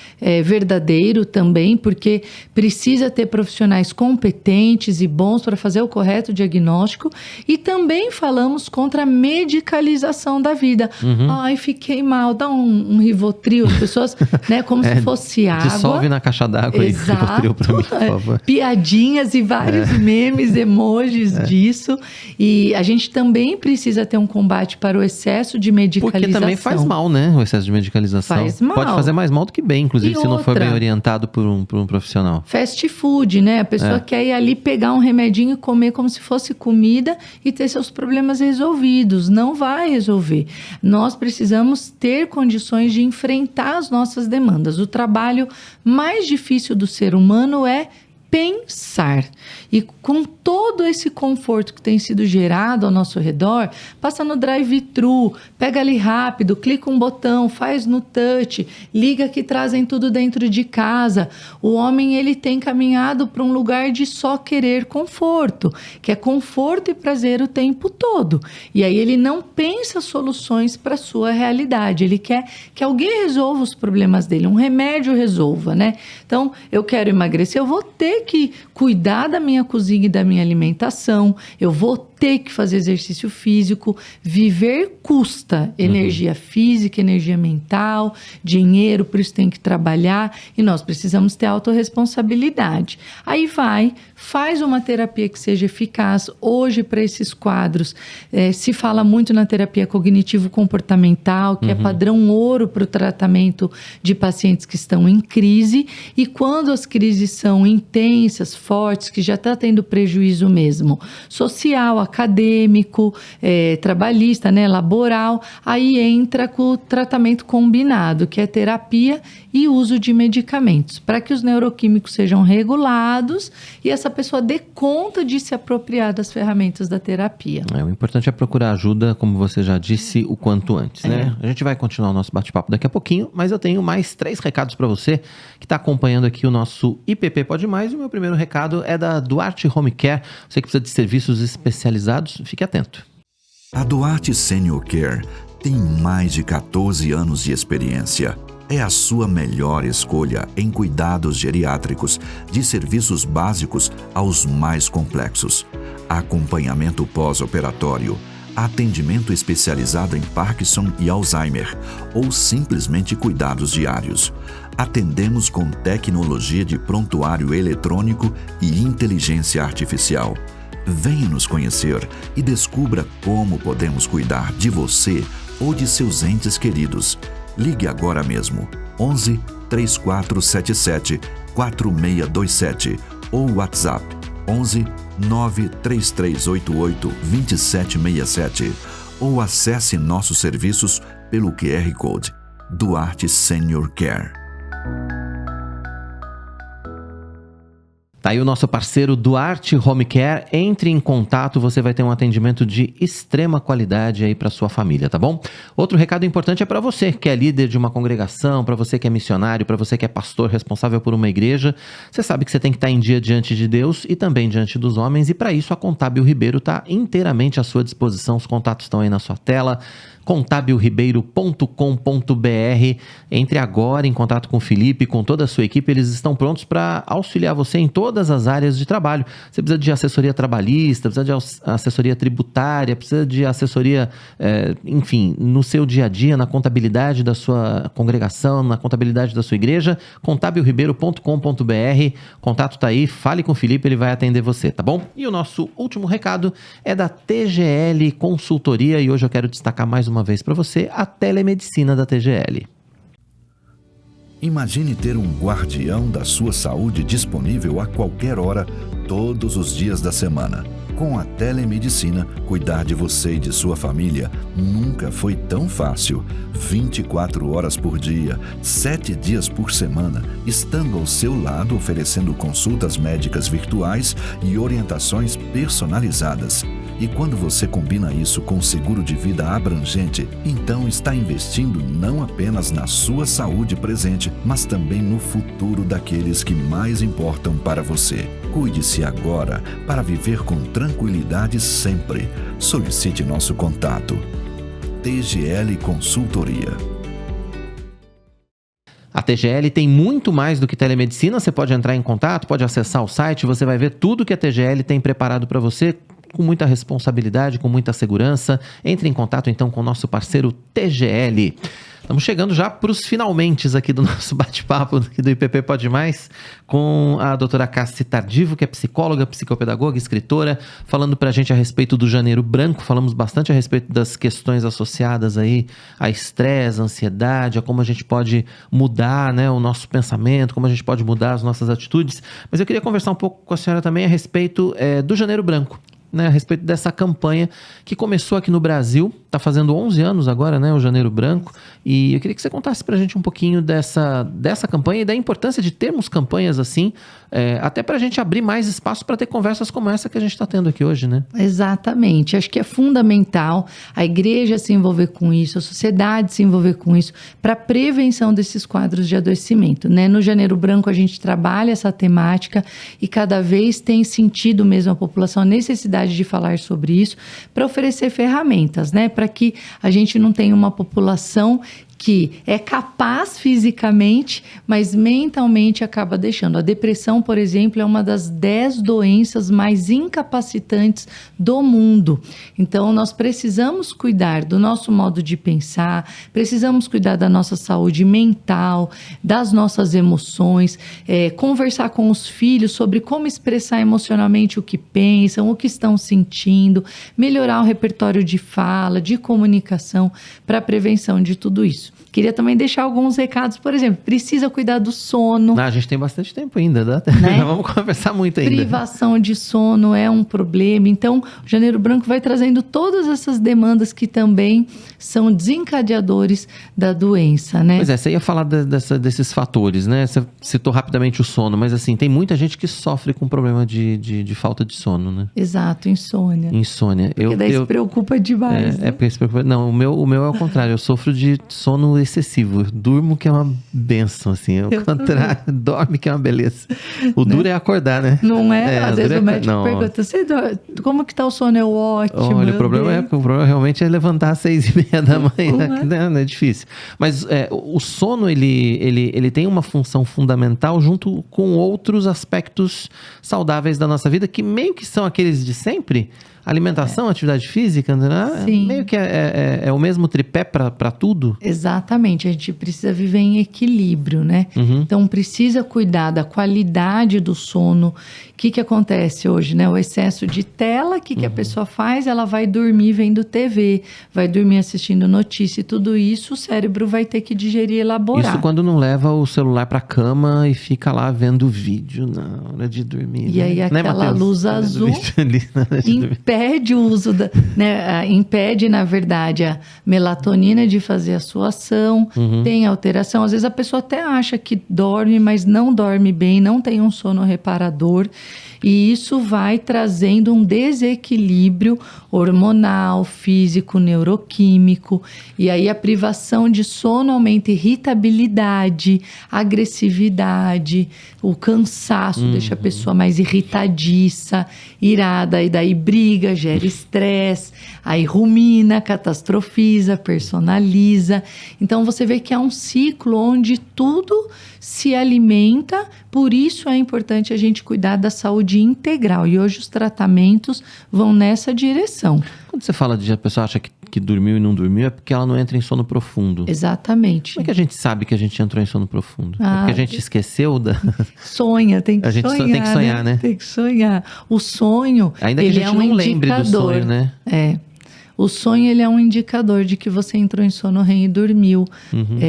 [SPEAKER 2] verdadeiro também, porque precisa ter profissionais competentes e bons para fazer o correto diagnóstico. E também falamos contra a medicalização da vida. Ai, fiquei mal, dá um Rivotril. As pessoas, né, como se fosse água.
[SPEAKER 1] Dissolve na caixa d'água e Rivotril pra mim, por favor.
[SPEAKER 2] Piadinhas e vários memes, emojis disso. E a gente também precisa ter um combate para o excesso de medicalização.
[SPEAKER 1] Porque também faz mal, né? O excesso de medicalização.
[SPEAKER 2] Faz mal.
[SPEAKER 1] Pode fazer mais mal do que bem, inclusive, se não for bem orientado por um profissional.
[SPEAKER 2] Fast food, né? A pessoa quer ir ali pegar um remedinho e comer como se fosse comida e ter seus problemas resolvidos. Não vai resolver. Nós precisamos ter condições de enfrentar as nossas demandas. O trabalho mais difícil do ser humano é pensar. E com todo esse conforto que tem sido gerado ao nosso redor, passa no drive-thru, pega ali rápido, clica um botão, faz no touch, liga que trazem tudo dentro de casa. O homem, ele tem caminhado para um lugar de só querer conforto, que é conforto e prazer o tempo todo. E aí ele não pensa soluções para a sua realidade, ele quer que alguém resolva os problemas dele, um remédio resolva, né? Então, eu quero emagrecer, eu vou ter que cuidar da minha cozinha e da minha alimentação, eu vou ter que fazer exercício físico. Viver custa energia física, energia mental, dinheiro, por isso tem que trabalhar e nós precisamos ter autorresponsabilidade. Aí faz uma terapia que seja eficaz. Hoje, para esses quadros, se fala muito na terapia cognitivo-comportamental, que é padrão ouro para o tratamento de pacientes que estão em crise, e quando as crises são intensas, fortes, que já está tendo prejuízo mesmo, social, acadêmico, trabalhista, né, laboral, aí entra com o tratamento combinado, que é terapia e uso de medicamentos, para que os neuroquímicos sejam regulados e essa pessoa dê conta de se apropriar das ferramentas da terapia.
[SPEAKER 1] O importante é procurar ajuda, como você já disse, o quanto antes, né? A gente vai continuar o nosso bate-papo daqui a pouquinho, mas eu tenho mais 3 recados para você que está acompanhando aqui o nosso IPP Pode Mais. O meu primeiro recado é da Duarte Home Care. Você que precisa de serviços especializados, fique atento.
[SPEAKER 4] A Duarte Senior Care tem mais de 14 anos de experiência. É a sua melhor escolha em cuidados geriátricos, de serviços básicos aos mais complexos. Acompanhamento pós-operatório, atendimento especializado em Parkinson e Alzheimer, ou simplesmente cuidados diários. Atendemos com tecnologia de prontuário eletrônico e inteligência artificial. Venha nos conhecer e descubra como podemos cuidar de você ou de seus entes queridos. Ligue agora mesmo, 11 3477 4627 ou WhatsApp 11 93388 2767 ou acesse nossos serviços pelo QR Code Duarte Senior Care.
[SPEAKER 1] Tá aí o nosso parceiro Duarte Home Care. Entre em contato, você vai ter um atendimento de extrema qualidade aí para sua família, tá bom? Outro recado importante é para você que é líder de uma congregação, para você que é missionário, para você que é pastor responsável por uma igreja. Você sabe que você tem que estar em dia diante de Deus e também diante dos homens, e para isso a Contábil Ribeiro está inteiramente à sua disposição. Os contatos estão aí na sua tela. contabilribeiro.com.br. Entre agora em contato com o Felipe, com toda a sua equipe. Eles estão prontos para auxiliar você em todas as áreas de trabalho. Você precisa de assessoria trabalhista, precisa de assessoria tributária, precisa de assessoria, enfim, no seu dia a dia, na contabilidade da sua congregação, na contabilidade da sua igreja. contabilribeiro.com.br. Contato está aí, fale com o Felipe, ele vai atender você, tá bom? E o nosso último recado é da TGL Consultoria, e hoje eu quero destacar mais uma vez para você a telemedicina da TGL.
[SPEAKER 4] Imagine ter um guardião da sua saúde disponível a qualquer hora, todos os dias da semana. Com a telemedicina, cuidar de você e de sua família nunca foi tão fácil. 24 horas por dia, 7 dias por semana, estando ao seu lado oferecendo consultas médicas virtuais e orientações personalizadas. E quando você combina isso com o seguro de vida abrangente, então está investindo não apenas na sua saúde presente, mas também no futuro daqueles que mais importam para você. Cuide-se agora para viver com tranquilidade sempre. Solicite nosso contato. TGL Consultoria.
[SPEAKER 1] A TGL tem muito mais do que telemedicina. Você pode entrar em contato, pode acessar o site, você vai ver tudo que a TGL tem preparado para você, com muita responsabilidade, com muita segurança. Entre em contato então com o nosso parceiro TGL. Estamos chegando já para os finalmentes aqui do nosso bate-papo aqui do IPP Pode Mais, com a doutora Cassi Tardivo, que é psicóloga, psicopedagoga, escritora, falando para a gente a respeito do Janeiro Branco. Falamos bastante a respeito das questões associadas aí a estresse, a ansiedade, a como a gente pode mudar, né, o nosso pensamento, como a gente pode mudar as nossas atitudes. Mas eu queria conversar um pouco com a senhora também a respeito do Janeiro Branco. Né, a respeito dessa campanha que começou aqui no Brasil, está fazendo 11 anos agora, né, o Janeiro Branco, e eu queria que você contasse para a gente um pouquinho dessa campanha e da importância de termos campanhas assim, até para a gente abrir mais espaço para ter conversas como essa que a gente está tendo aqui hoje, né?
[SPEAKER 2] Exatamente, acho que é fundamental a igreja se envolver com isso, a sociedade se envolver com isso, para a prevenção desses quadros de adoecimento, né? No Janeiro Branco a gente trabalha essa temática e cada vez tem sentido mesmo a população a necessidade de falar sobre isso, para oferecer ferramentas, né? Para que a gente não tenha uma população que é capaz fisicamente, mas mentalmente acaba deixando. A depressão, por exemplo, é uma das 10 doenças mais incapacitantes do mundo. Então, nós precisamos cuidar do nosso modo de pensar, precisamos cuidar da nossa saúde mental, das nossas emoções, conversar com os filhos sobre como expressar emocionalmente o que pensam, o que estão sentindo, melhorar o repertório de fala, de comunicação, para a prevenção de tudo isso. Queria também deixar alguns recados, por exemplo, precisa cuidar do sono.
[SPEAKER 1] A gente tem bastante tempo ainda, né? Vamos conversar muito ainda.
[SPEAKER 2] Privação de sono é um problema, então o Janeiro Branco vai trazendo todas essas demandas que também são desencadeadores da doença, né?
[SPEAKER 1] Pois é, você ia falar desses fatores, né? Você citou rapidamente o sono, mas assim, tem muita gente que sofre com problema de falta de sono, né?
[SPEAKER 2] Exato, insônia. Porque daí se preocupa demais.
[SPEAKER 1] Né? Porque se preocupa. Não, o meu é o contrário, eu sofro de sono excessivo. Eu durmo, que é uma benção, assim. É o contrário, dorme, que é uma beleza. O duro é acordar, né?
[SPEAKER 2] Não é? Às vezes o médico pergunta, como que tá o sono? É ótimo.
[SPEAKER 1] Olha, o problema realmente é levantar às 6:30 da manhã. Não é difícil. Mas o sono, ele tem uma função fundamental junto com outros aspectos saudáveis da nossa vida, que meio que são aqueles de sempre. Alimentação, atividade física, né?
[SPEAKER 2] Sim.
[SPEAKER 1] Meio que é o mesmo tripé para tudo.
[SPEAKER 2] Exatamente, a gente precisa viver em equilíbrio, né?
[SPEAKER 1] Uhum.
[SPEAKER 2] Então precisa cuidar da qualidade do sono. O que acontece hoje, né? O excesso de tela, o que a pessoa faz? Ela vai dormir vendo TV, vai dormir assistindo notícia e tudo isso o cérebro vai ter que digerir e elaborar.
[SPEAKER 1] Isso quando não leva o celular para cama e fica lá vendo vídeo na hora de dormir.
[SPEAKER 2] E aí aquela luz azul impede o uso impede, na verdade, a melatonina de fazer a sua ação, tem alteração. Às vezes a pessoa até acha que dorme, mas não dorme bem, não tem um sono reparador. E isso vai trazendo um desequilíbrio hormonal, físico, neuroquímico. E aí a privação de sono aumenta irritabilidade, agressividade, o cansaço deixa a pessoa mais irritadiça, irada, e daí briga, gera estresse, aí rumina, catastrofiza, personaliza. Então você vê que é um ciclo onde tudo se alimenta, por isso é importante a gente cuidar da saúde integral. E hoje os tratamentos vão nessa direção.
[SPEAKER 1] Quando você fala de a pessoa acha que dormiu e não dormiu, é porque ela não entra em sono profundo.
[SPEAKER 2] Exatamente.
[SPEAKER 1] Como é que a gente sabe que a gente entrou em sono profundo? É porque a gente esqueceu da...
[SPEAKER 2] Sonha, tem que sonhar. A gente tem que sonhar, né? Tem que sonhar. O sonho,
[SPEAKER 1] ainda que a gente não lembre do sonho, né?
[SPEAKER 2] O sonho, ele é um indicador de que você entrou em sono REM e dormiu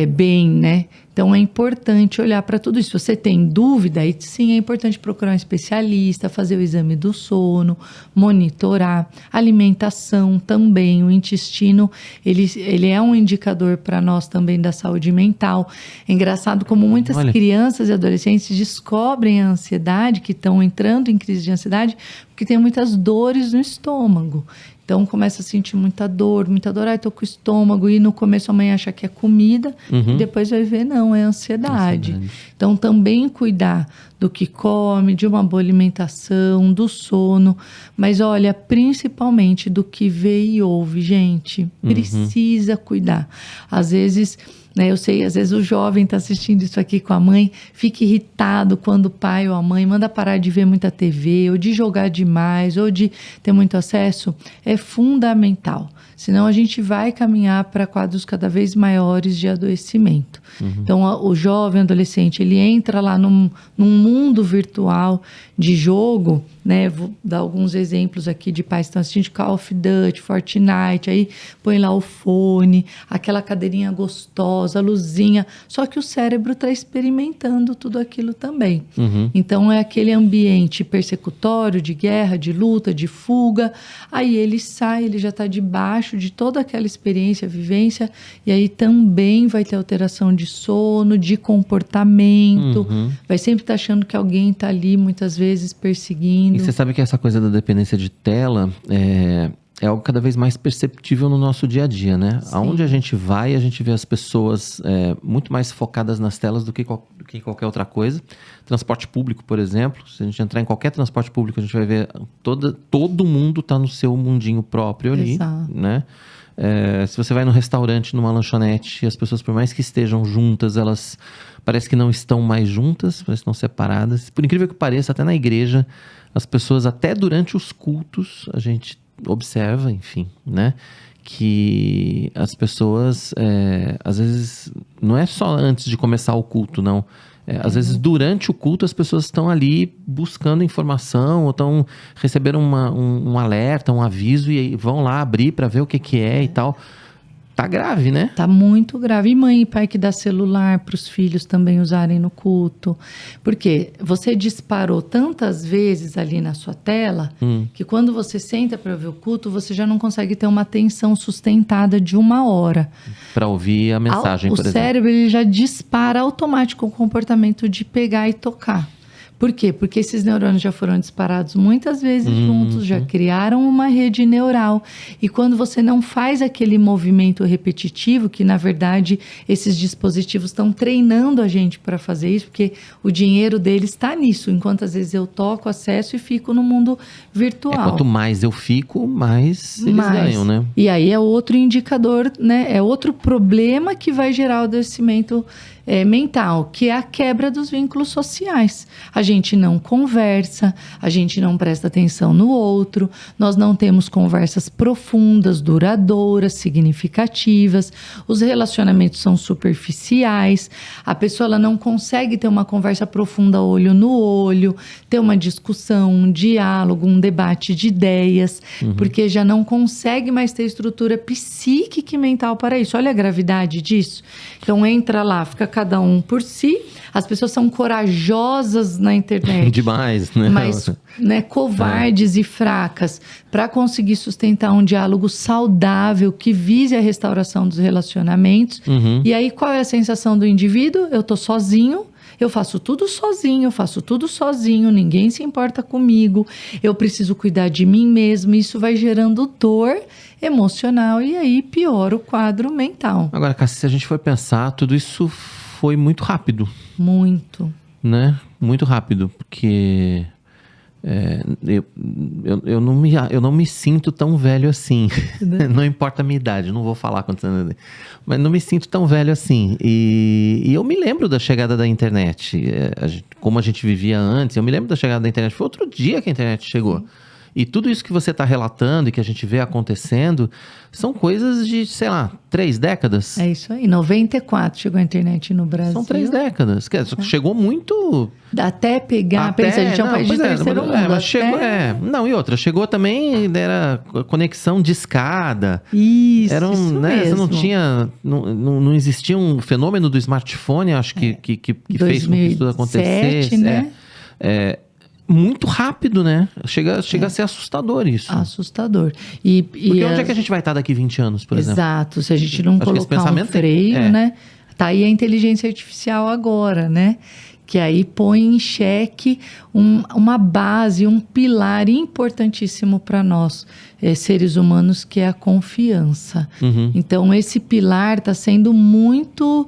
[SPEAKER 2] bem, né? Então, é importante olhar para tudo isso. Se você tem dúvida, aí sim é importante procurar um especialista, fazer o exame do sono, monitorar. Alimentação também, o intestino, ele é um indicador para nós também da saúde mental. É engraçado como muitas crianças e adolescentes descobrem a ansiedade, que estão entrando em crise de ansiedade, porque tem muitas dores no estômago. Então, começa a sentir muita dor. Ai, tô com o estômago. E no começo a mãe acha que é comida. E depois vai ver, não, é ansiedade. Então, também cuidar do que come, de uma boa alimentação, do sono. Mas, olha, principalmente do que vê e ouve, gente. Precisa cuidar. Às vezes... Eu sei, às vezes o jovem está assistindo isso aqui com a mãe, fica irritado quando o pai ou a mãe manda parar de ver muita TV, ou de jogar demais, ou de ter muito acesso. É fundamental. Senão a gente vai caminhar para quadros cada vez maiores de adoecimento. Então, o jovem, adolescente, ele entra lá num mundo virtual de jogo, né? Vou dar alguns exemplos aqui de pais que estão assistindo Call of Duty, Fortnite, aí põe lá o fone, aquela cadeirinha gostosa, a luzinha, só que o cérebro está experimentando tudo aquilo também. Então, é aquele ambiente persecutório, de guerra, de luta, de fuga, aí ele sai, ele já está debaixo de toda aquela experiência, vivência, e aí também vai ter alteração de sono, de comportamento, vai sempre estar achando que alguém está ali, muitas vezes, perseguindo.
[SPEAKER 1] E você sabe que essa coisa da dependência de tela é algo cada vez mais perceptível no nosso dia a dia, né? Sim. Aonde a gente vai, a gente vê as pessoas muito mais focadas nas telas do que em qualquer outra coisa. Transporte público, por exemplo, se a gente entrar em qualquer transporte público, a gente vai ver todo mundo está no seu mundinho próprio ali, né? Se você vai num restaurante, numa lanchonete, as pessoas, por mais que estejam juntas, elas parece que não estão mais juntas, parece que estão separadas. Por incrível que pareça, até na igreja, as pessoas, até durante os cultos, a gente observa, enfim, né? Que as pessoas, às vezes, não é só antes de começar o culto, não. Às vezes, durante o culto, as pessoas estão ali buscando informação, ou estão recebendo um alerta, um aviso, e vão lá abrir para ver o que é e tal. Tá grave, né?
[SPEAKER 2] Tá muito grave. E mãe e pai que dá celular para os filhos também usarem no culto. Porque você disparou tantas vezes ali na sua tela, que quando você senta para ver o culto, você já não consegue ter uma atenção sustentada de 1 hora.
[SPEAKER 1] Para ouvir a mensagem, por exemplo. O
[SPEAKER 2] cérebro ele já dispara automático o comportamento de pegar e tocar. Por quê? Porque esses neurônios já foram disparados muitas vezes juntos, já criaram uma rede neural. E quando você não faz aquele movimento repetitivo, que na verdade esses dispositivos estão treinando a gente para fazer isso, porque o dinheiro deles está nisso, enquanto às vezes eu toco, acesso e fico no mundo virtual.
[SPEAKER 1] Quanto mais eu fico, mais eles ganham, né?
[SPEAKER 2] E aí é outro indicador, né? É outro problema que vai gerar o adoecimento mental, que é a quebra dos vínculos sociais. A gente não conversa, a gente não presta atenção no outro, nós não temos conversas profundas, duradouras, significativas, os relacionamentos são superficiais, a pessoa ela não consegue ter uma conversa profunda olho no olho, ter uma discussão, um diálogo, um debate de ideias, porque já não consegue mais ter estrutura psíquica e mental para isso. Olha a gravidade disso. Então entra lá, fica cada um por si. As pessoas são corajosas na internet.
[SPEAKER 1] Demais, né?
[SPEAKER 2] Mas covardes e fracas para conseguir sustentar um diálogo saudável que vise a restauração dos relacionamentos. E aí, qual é a sensação do indivíduo? Eu tô sozinho. Eu faço tudo sozinho, ninguém se importa comigo, eu preciso cuidar de mim mesmo, isso vai gerando dor emocional e aí piora o quadro mental.
[SPEAKER 1] Agora, Cássia, se a gente for pensar, tudo isso foi muito rápido.
[SPEAKER 2] Muito.
[SPEAKER 1] Né? Muito rápido, porque eu não me sinto tão velho assim. Não importa a minha idade, não vou falar quantos anos, mas não me sinto tão velho assim. E eu me lembro da chegada da internet, como a gente vivia antes. Eu me lembro da chegada da internet. Foi outro dia que a internet chegou. E tudo isso que você está relatando e que a gente vê acontecendo são coisas de, sei lá, 3 décadas.
[SPEAKER 2] É isso aí. Em 94 chegou a internet no Brasil.
[SPEAKER 1] São 3 décadas. Chegou muito...
[SPEAKER 2] Até pegar... pensa, a gente é um país de terceiro mundo.
[SPEAKER 1] Mas chegou, Não, e outra, chegou também, era conexão de escada.
[SPEAKER 2] Isso,
[SPEAKER 1] isso
[SPEAKER 2] mesmo.
[SPEAKER 1] Você não tinha... Não existia um fenômeno do smartphone, acho que fez com que isso tudo acontecesse.
[SPEAKER 2] Né?
[SPEAKER 1] Muito rápido, né? Chega a ser assustador isso.
[SPEAKER 2] Assustador.
[SPEAKER 1] Porque onde é que a gente vai estar daqui 20 anos, por exemplo?
[SPEAKER 2] Exato. Se a gente não colocar um freio, né? Tá aí a inteligência artificial agora, né? Que aí põe em xeque uma base, um pilar importantíssimo para nós, seres humanos, que é a confiança.
[SPEAKER 1] Uhum.
[SPEAKER 2] Então, esse pilar está sendo muito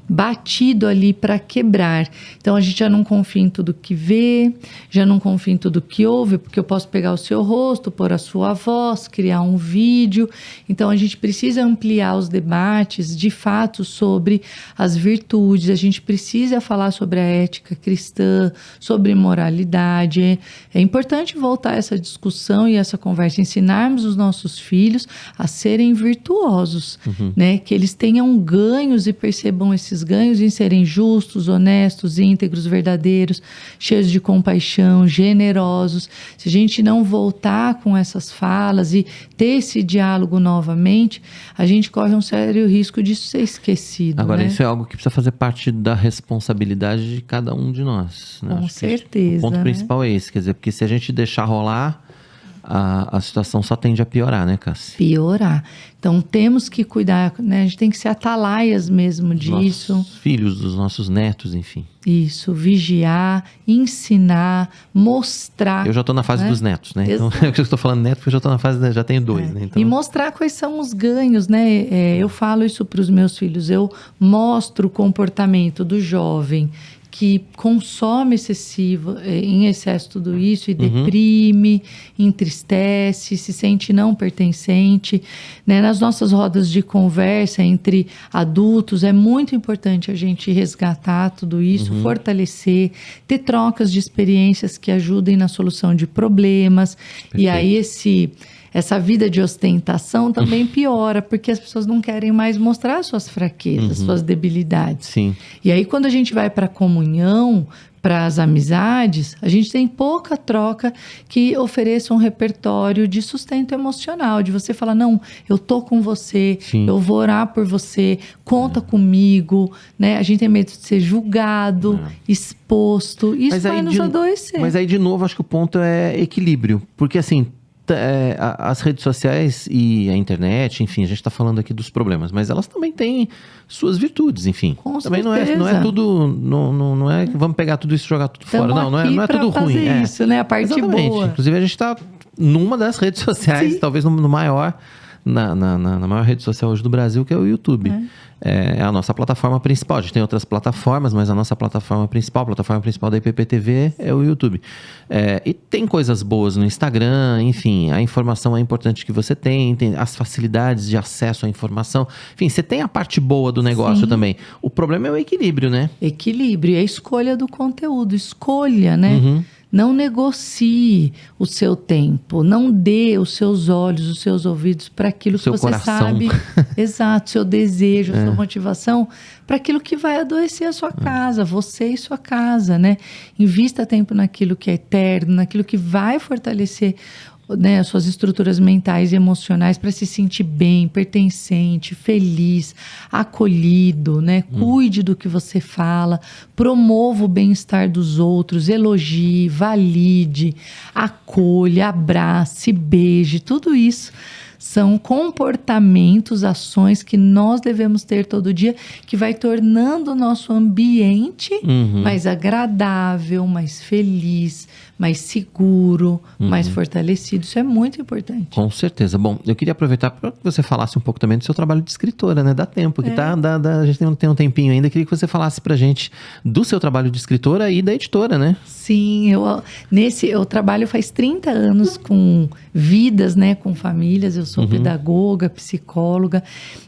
[SPEAKER 2] batido ali para quebrar. Então, a gente já não confia em tudo que vê, já não confia em tudo que ouve, porque eu posso pegar o seu rosto, pôr a sua voz, criar um vídeo. Então, a gente precisa ampliar os debates, de fato, sobre as virtudes. A gente precisa falar sobre a ética cristã, sobre moralidade. É importante voltar a essa discussão e essa conversa, ensinarmos os nossos filhos a serem virtuosos, né? Que eles tenham ganhos e percebam esses ganhos em serem justos, honestos, íntegros, verdadeiros, cheios de compaixão, generosos. Se a gente não voltar com essas falas e ter esse diálogo novamente, a gente corre um sério risco disso ser esquecido.
[SPEAKER 1] Agora,
[SPEAKER 2] né?
[SPEAKER 1] isso é algo que precisa fazer parte da responsabilidade de cada um de nós. Né?
[SPEAKER 2] Com certeza.
[SPEAKER 1] O ponto principal é esse, quer dizer, porque se a gente deixar rolar, a situação só tende a piorar, né, Cássia?
[SPEAKER 2] Piorar. Então, temos que cuidar, né? A gente tem que ser atalaias mesmo disso.
[SPEAKER 1] Nossos filhos, dos nossos netos, enfim.
[SPEAKER 2] Isso, vigiar, ensinar, mostrar.
[SPEAKER 1] Eu já estou na fase dos netos, né? Então, eu estou falando neto porque eu já estou na fase, já tenho 2, né? Então...
[SPEAKER 2] E mostrar quais são os ganhos, né? Eu falo isso para os meus filhos, eu mostro o comportamento do jovem que consome em excesso tudo isso e deprime, entristece, se sente não pertencente. Né? Nas nossas rodas de conversa entre adultos, é muito importante a gente resgatar tudo isso, fortalecer, ter trocas de experiências que ajudem na solução de problemas. Perfeito. E aí essa vida de ostentação também piora, porque as pessoas não querem mais mostrar suas fraquezas, suas debilidades.
[SPEAKER 1] Sim.
[SPEAKER 2] E aí, quando a gente vai para a comunhão, para as amizades, a gente tem pouca troca que ofereça um repertório de sustento emocional, de você falar, não, eu tô com você,
[SPEAKER 1] Sim.
[SPEAKER 2] eu vou orar por você, conta comigo, né? A gente tem medo de ser julgado, exposto, isso vai nos adoecer.
[SPEAKER 1] Mas aí, de novo, acho que o ponto é equilíbrio, porque assim... as redes sociais e a internet, enfim, a gente está falando aqui dos problemas, mas elas também têm suas virtudes, enfim.
[SPEAKER 2] Com
[SPEAKER 1] também
[SPEAKER 2] certeza.
[SPEAKER 1] não é tudo, não é que vamos pegar tudo isso e jogar tudo fora. Não é tudo ruim.
[SPEAKER 2] Isso, né? A parte
[SPEAKER 1] Exatamente.
[SPEAKER 2] boa.
[SPEAKER 1] Inclusive, a gente está numa das redes sociais, talvez no maior, na maior rede social hoje do Brasil, que é o YouTube. É a nossa plataforma principal. A gente tem outras plataformas, mas a nossa plataforma principal da IPPTV é o YouTube. E tem coisas boas no Instagram, enfim, a informação é importante que você tem as facilidades de acesso à informação. Enfim, você tem a parte boa do negócio também. O problema é o equilíbrio, né?
[SPEAKER 2] Equilíbrio, é a escolha do conteúdo. Escolha, né? Não negocie o seu tempo, não dê os seus olhos, os seus ouvidos para aquilo que você sabe. Exato, seu desejo, a sua motivação, para aquilo que vai adoecer a sua casa, você e sua casa, né? Invista tempo naquilo que é eterno, naquilo que vai fortalecer, né, as suas estruturas mentais e emocionais para se sentir bem, pertencente, feliz, acolhido, né? Cuide do que você fala, promova o bem-estar dos outros, elogie, valide, acolha, abrace, beije, tudo isso são comportamentos, ações que nós devemos ter todo dia, que vai tornando o nosso ambiente mais agradável, mais feliz, mais seguro, mais fortalecido. Isso é muito importante.
[SPEAKER 1] Com certeza. Bom, eu queria aproveitar para que você falasse um pouco também do seu trabalho de escritora, né? Dá tempo, que a gente tem um tempinho ainda. Eu queria que você falasse pra gente do seu trabalho de escritora e da editora, né?
[SPEAKER 2] Sim, eu trabalho faz 30 anos com vidas, né? Com famílias. Eu sou pedagoga, psicóloga.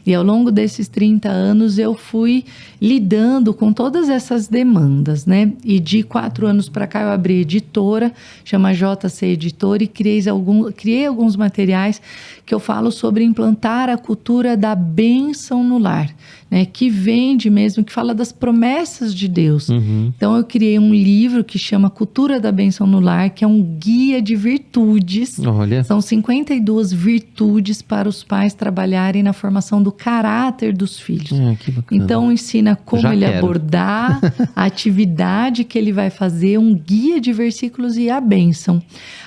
[SPEAKER 2] E ao longo desses 30 anos eu fui lidando com todas essas demandas, né? E de 4 anos para cá eu abri editora. editora, chama JC Editora, e criei alguns materiais que eu falo sobre implantar a cultura da bênção no lar, né? Que vende mesmo, que fala das promessas de Deus. Então eu criei um livro que chama Cultura da Bênção no Lar, que é um guia de virtudes.
[SPEAKER 1] Olha.
[SPEAKER 2] São 52 virtudes para os pais trabalharem na formação do caráter dos filhos.
[SPEAKER 1] Que bacana.
[SPEAKER 2] Então ensina como
[SPEAKER 1] Já
[SPEAKER 2] ele
[SPEAKER 1] quero.
[SPEAKER 2] abordar, a atividade que ele vai fazer, um guia de versículos e a bênção.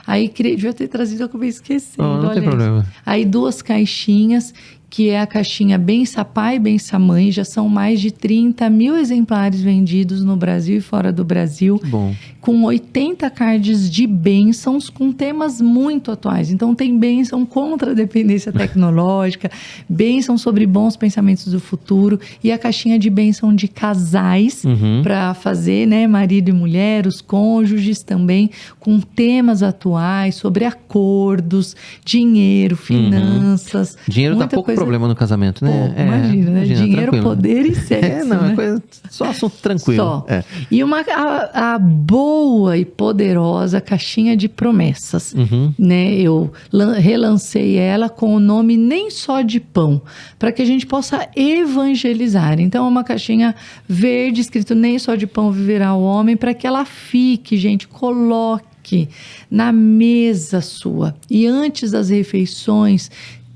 [SPEAKER 2] Aí devia ter trazido, eu acabei esquecendo.
[SPEAKER 1] Não tem problema.
[SPEAKER 2] Aí 2 caixinhas, que é a caixinha Bença Pai e Bença Mãe. Já são mais de 30 mil exemplares vendidos no Brasil e fora do Brasil.
[SPEAKER 1] Bom.
[SPEAKER 2] Com 80 cards de bênçãos com temas muito atuais. Então tem bênção contra a dependência tecnológica, bênção sobre bons pensamentos do futuro e a caixinha de bênção de casais para fazer, né, marido e mulher, os cônjuges também, com temas atuais sobre acordos, dinheiro, finanças.
[SPEAKER 1] Dinheiro dá
[SPEAKER 2] muita
[SPEAKER 1] pouco
[SPEAKER 2] coisa...
[SPEAKER 1] problema no casamento, né?
[SPEAKER 2] Pô, imagina, né? Dinheiro,
[SPEAKER 1] tranquilo.
[SPEAKER 2] poder e sexo.
[SPEAKER 1] Não,
[SPEAKER 2] né?
[SPEAKER 1] é coisa, só assunto tranquilo.
[SPEAKER 2] Só.
[SPEAKER 1] É.
[SPEAKER 2] E a boa e poderosa caixinha de promessas, né? Eu relancei ela com o nome Nem Só de Pão, para que a gente possa evangelizar. Então, é uma caixinha verde escrito Nem Só de Pão Viverá o Homem, para que ela fique, gente, coloque na mesa sua. E antes das refeições,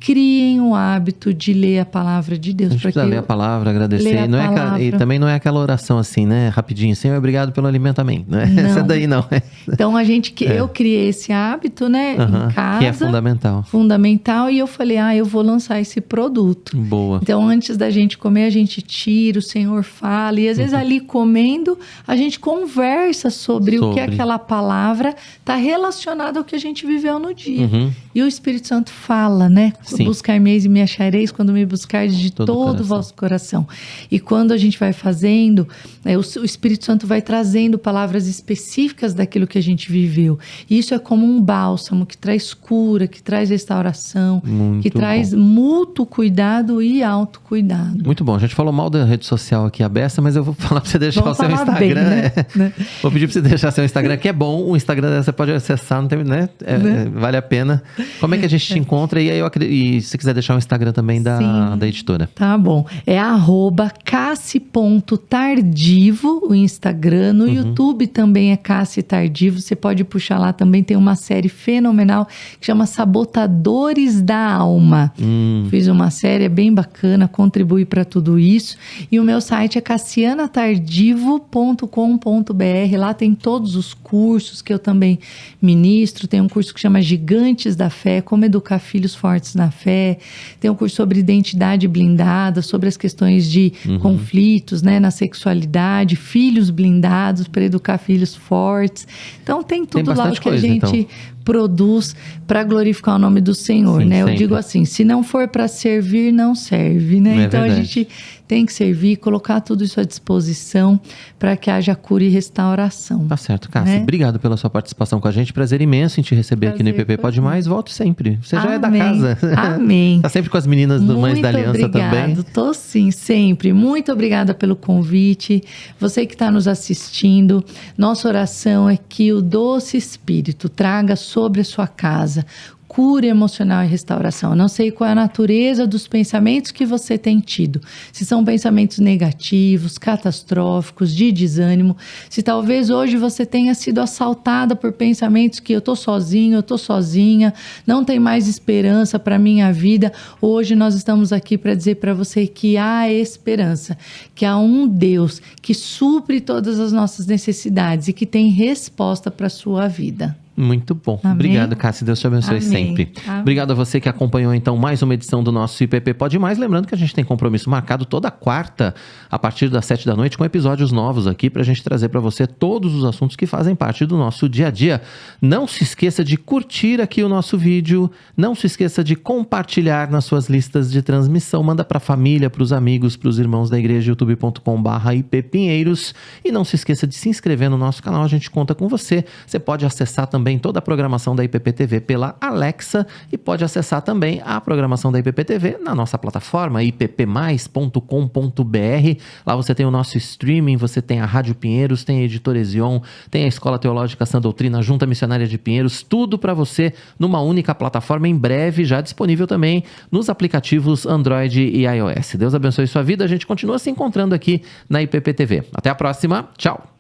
[SPEAKER 2] criem o hábito de ler a palavra de Deus.
[SPEAKER 1] A gente precisa ler a palavra, agradecer.
[SPEAKER 2] Ler a
[SPEAKER 1] Não
[SPEAKER 2] palavra.
[SPEAKER 1] E também não é aquela oração assim, né? Rapidinho, Senhor, obrigado pelo alimentamento, né?
[SPEAKER 2] Não.
[SPEAKER 1] Essa daí não.
[SPEAKER 2] Então, eu criei esse hábito, né? Em casa.
[SPEAKER 1] Que é fundamental.
[SPEAKER 2] Fundamental. E eu falei, eu vou lançar esse produto.
[SPEAKER 1] Boa.
[SPEAKER 2] Então, antes da gente comer, a gente tira, o Senhor fala. E às vezes ali comendo, a gente conversa sobre o que aquela palavra está relacionada ao que a gente viveu no dia. E o Espírito Santo fala, né? Buscar-me-eis e me achareis quando me buscardes de todo o vosso coração. E quando a gente vai fazendo, o Espírito Santo vai trazendo palavras específicas daquilo que a gente viveu. E isso é como um bálsamo que traz cura, que traz restauração, que traz mútuo cuidado e autocuidado.
[SPEAKER 1] Muito bom. A gente falou mal da rede social aqui, a beça, mas eu vou falar para você deixar o seu Instagram.
[SPEAKER 2] Bem, né?
[SPEAKER 1] Vou pedir para você deixar seu Instagram, que é bom. O Instagram você pode acessar, não tem, né? Vale a pena. Como é que a gente te encontra? E aí e se quiser deixar o Instagram também da editora.
[SPEAKER 2] Tá bom. É @cassi.tardivo o Instagram. No YouTube também é Cassi Tardivo. Você pode puxar lá também. Tem uma série fenomenal que chama Sabotadores da Alma. Fiz uma série bem bacana, contribui para tudo isso. E o meu site é cassianatardivo.com.br. Lá tem todos os cursos que eu também ministro. Tem um curso que chama Gigantes da Fé, como educar filhos fortes na fé. Tem um curso sobre identidade blindada, sobre as questões de conflitos, né, na sexualidade, filhos blindados para educar filhos fortes. Então tem tudo lá que a gente produz para glorificar o nome do Senhor, né? Eu digo assim, se não for para servir, não serve, né? Então a gente tem que servir, colocar tudo isso à disposição para que haja cura e restauração.
[SPEAKER 1] Tá certo, Cássia. Né? Obrigado pela sua participação com a gente. Prazer imenso em te receber aqui no IPP Pode Mais. Volte sempre. Você já é da casa.
[SPEAKER 2] Amém.
[SPEAKER 1] Tá sempre com as meninas do Mães da Aliança também.
[SPEAKER 2] Tô sim, sempre. Muito obrigada pelo convite. Você que está nos assistindo, nossa oração é que o doce Espírito traga sobre a sua casa cura emocional e restauração. Eu não sei qual é a natureza dos pensamentos que você tem tido. Se são pensamentos negativos, catastróficos, de desânimo. Se talvez hoje você tenha sido assaltada por pensamentos que eu tô sozinho, eu tô sozinha, não tem mais esperança para minha vida. Hoje nós estamos aqui para dizer para você que há esperança, que há um Deus que supre todas as nossas necessidades e que tem resposta para a sua vida.
[SPEAKER 1] Muito bom.
[SPEAKER 2] Amém.
[SPEAKER 1] Obrigado, Cássia. Deus te abençoe sempre.
[SPEAKER 2] Amém.
[SPEAKER 1] Obrigado a você que acompanhou, então, mais uma edição do nosso IPP Pode Mais. Lembrando que a gente tem compromisso marcado toda quarta, a partir das 7 da noite, com episódios novos aqui, pra gente trazer pra você todos os assuntos que fazem parte do nosso dia a dia. Não se esqueça de curtir aqui o nosso vídeo, não se esqueça de compartilhar nas suas listas de transmissão, manda pra família, pros amigos, pros irmãos da igreja, youtube.com/ippinheiros, e não se esqueça de se inscrever no nosso canal, a gente conta com você. Você pode acessar também também toda a programação da IPP-TV pela Alexa e pode acessar também a programação da IPP-TV na nossa plataforma ippmais.com.br. Lá você tem o nosso streaming, você tem a Rádio Pinheiros, tem a Editora Ezion, tem a Escola Teológica Sã Doutrina, a Junta Missionária de Pinheiros, tudo para você numa única plataforma, em breve já disponível também nos aplicativos Android e iOS. Deus abençoe sua vida, a gente continua se encontrando aqui na IPP-TV. Até a próxima, tchau!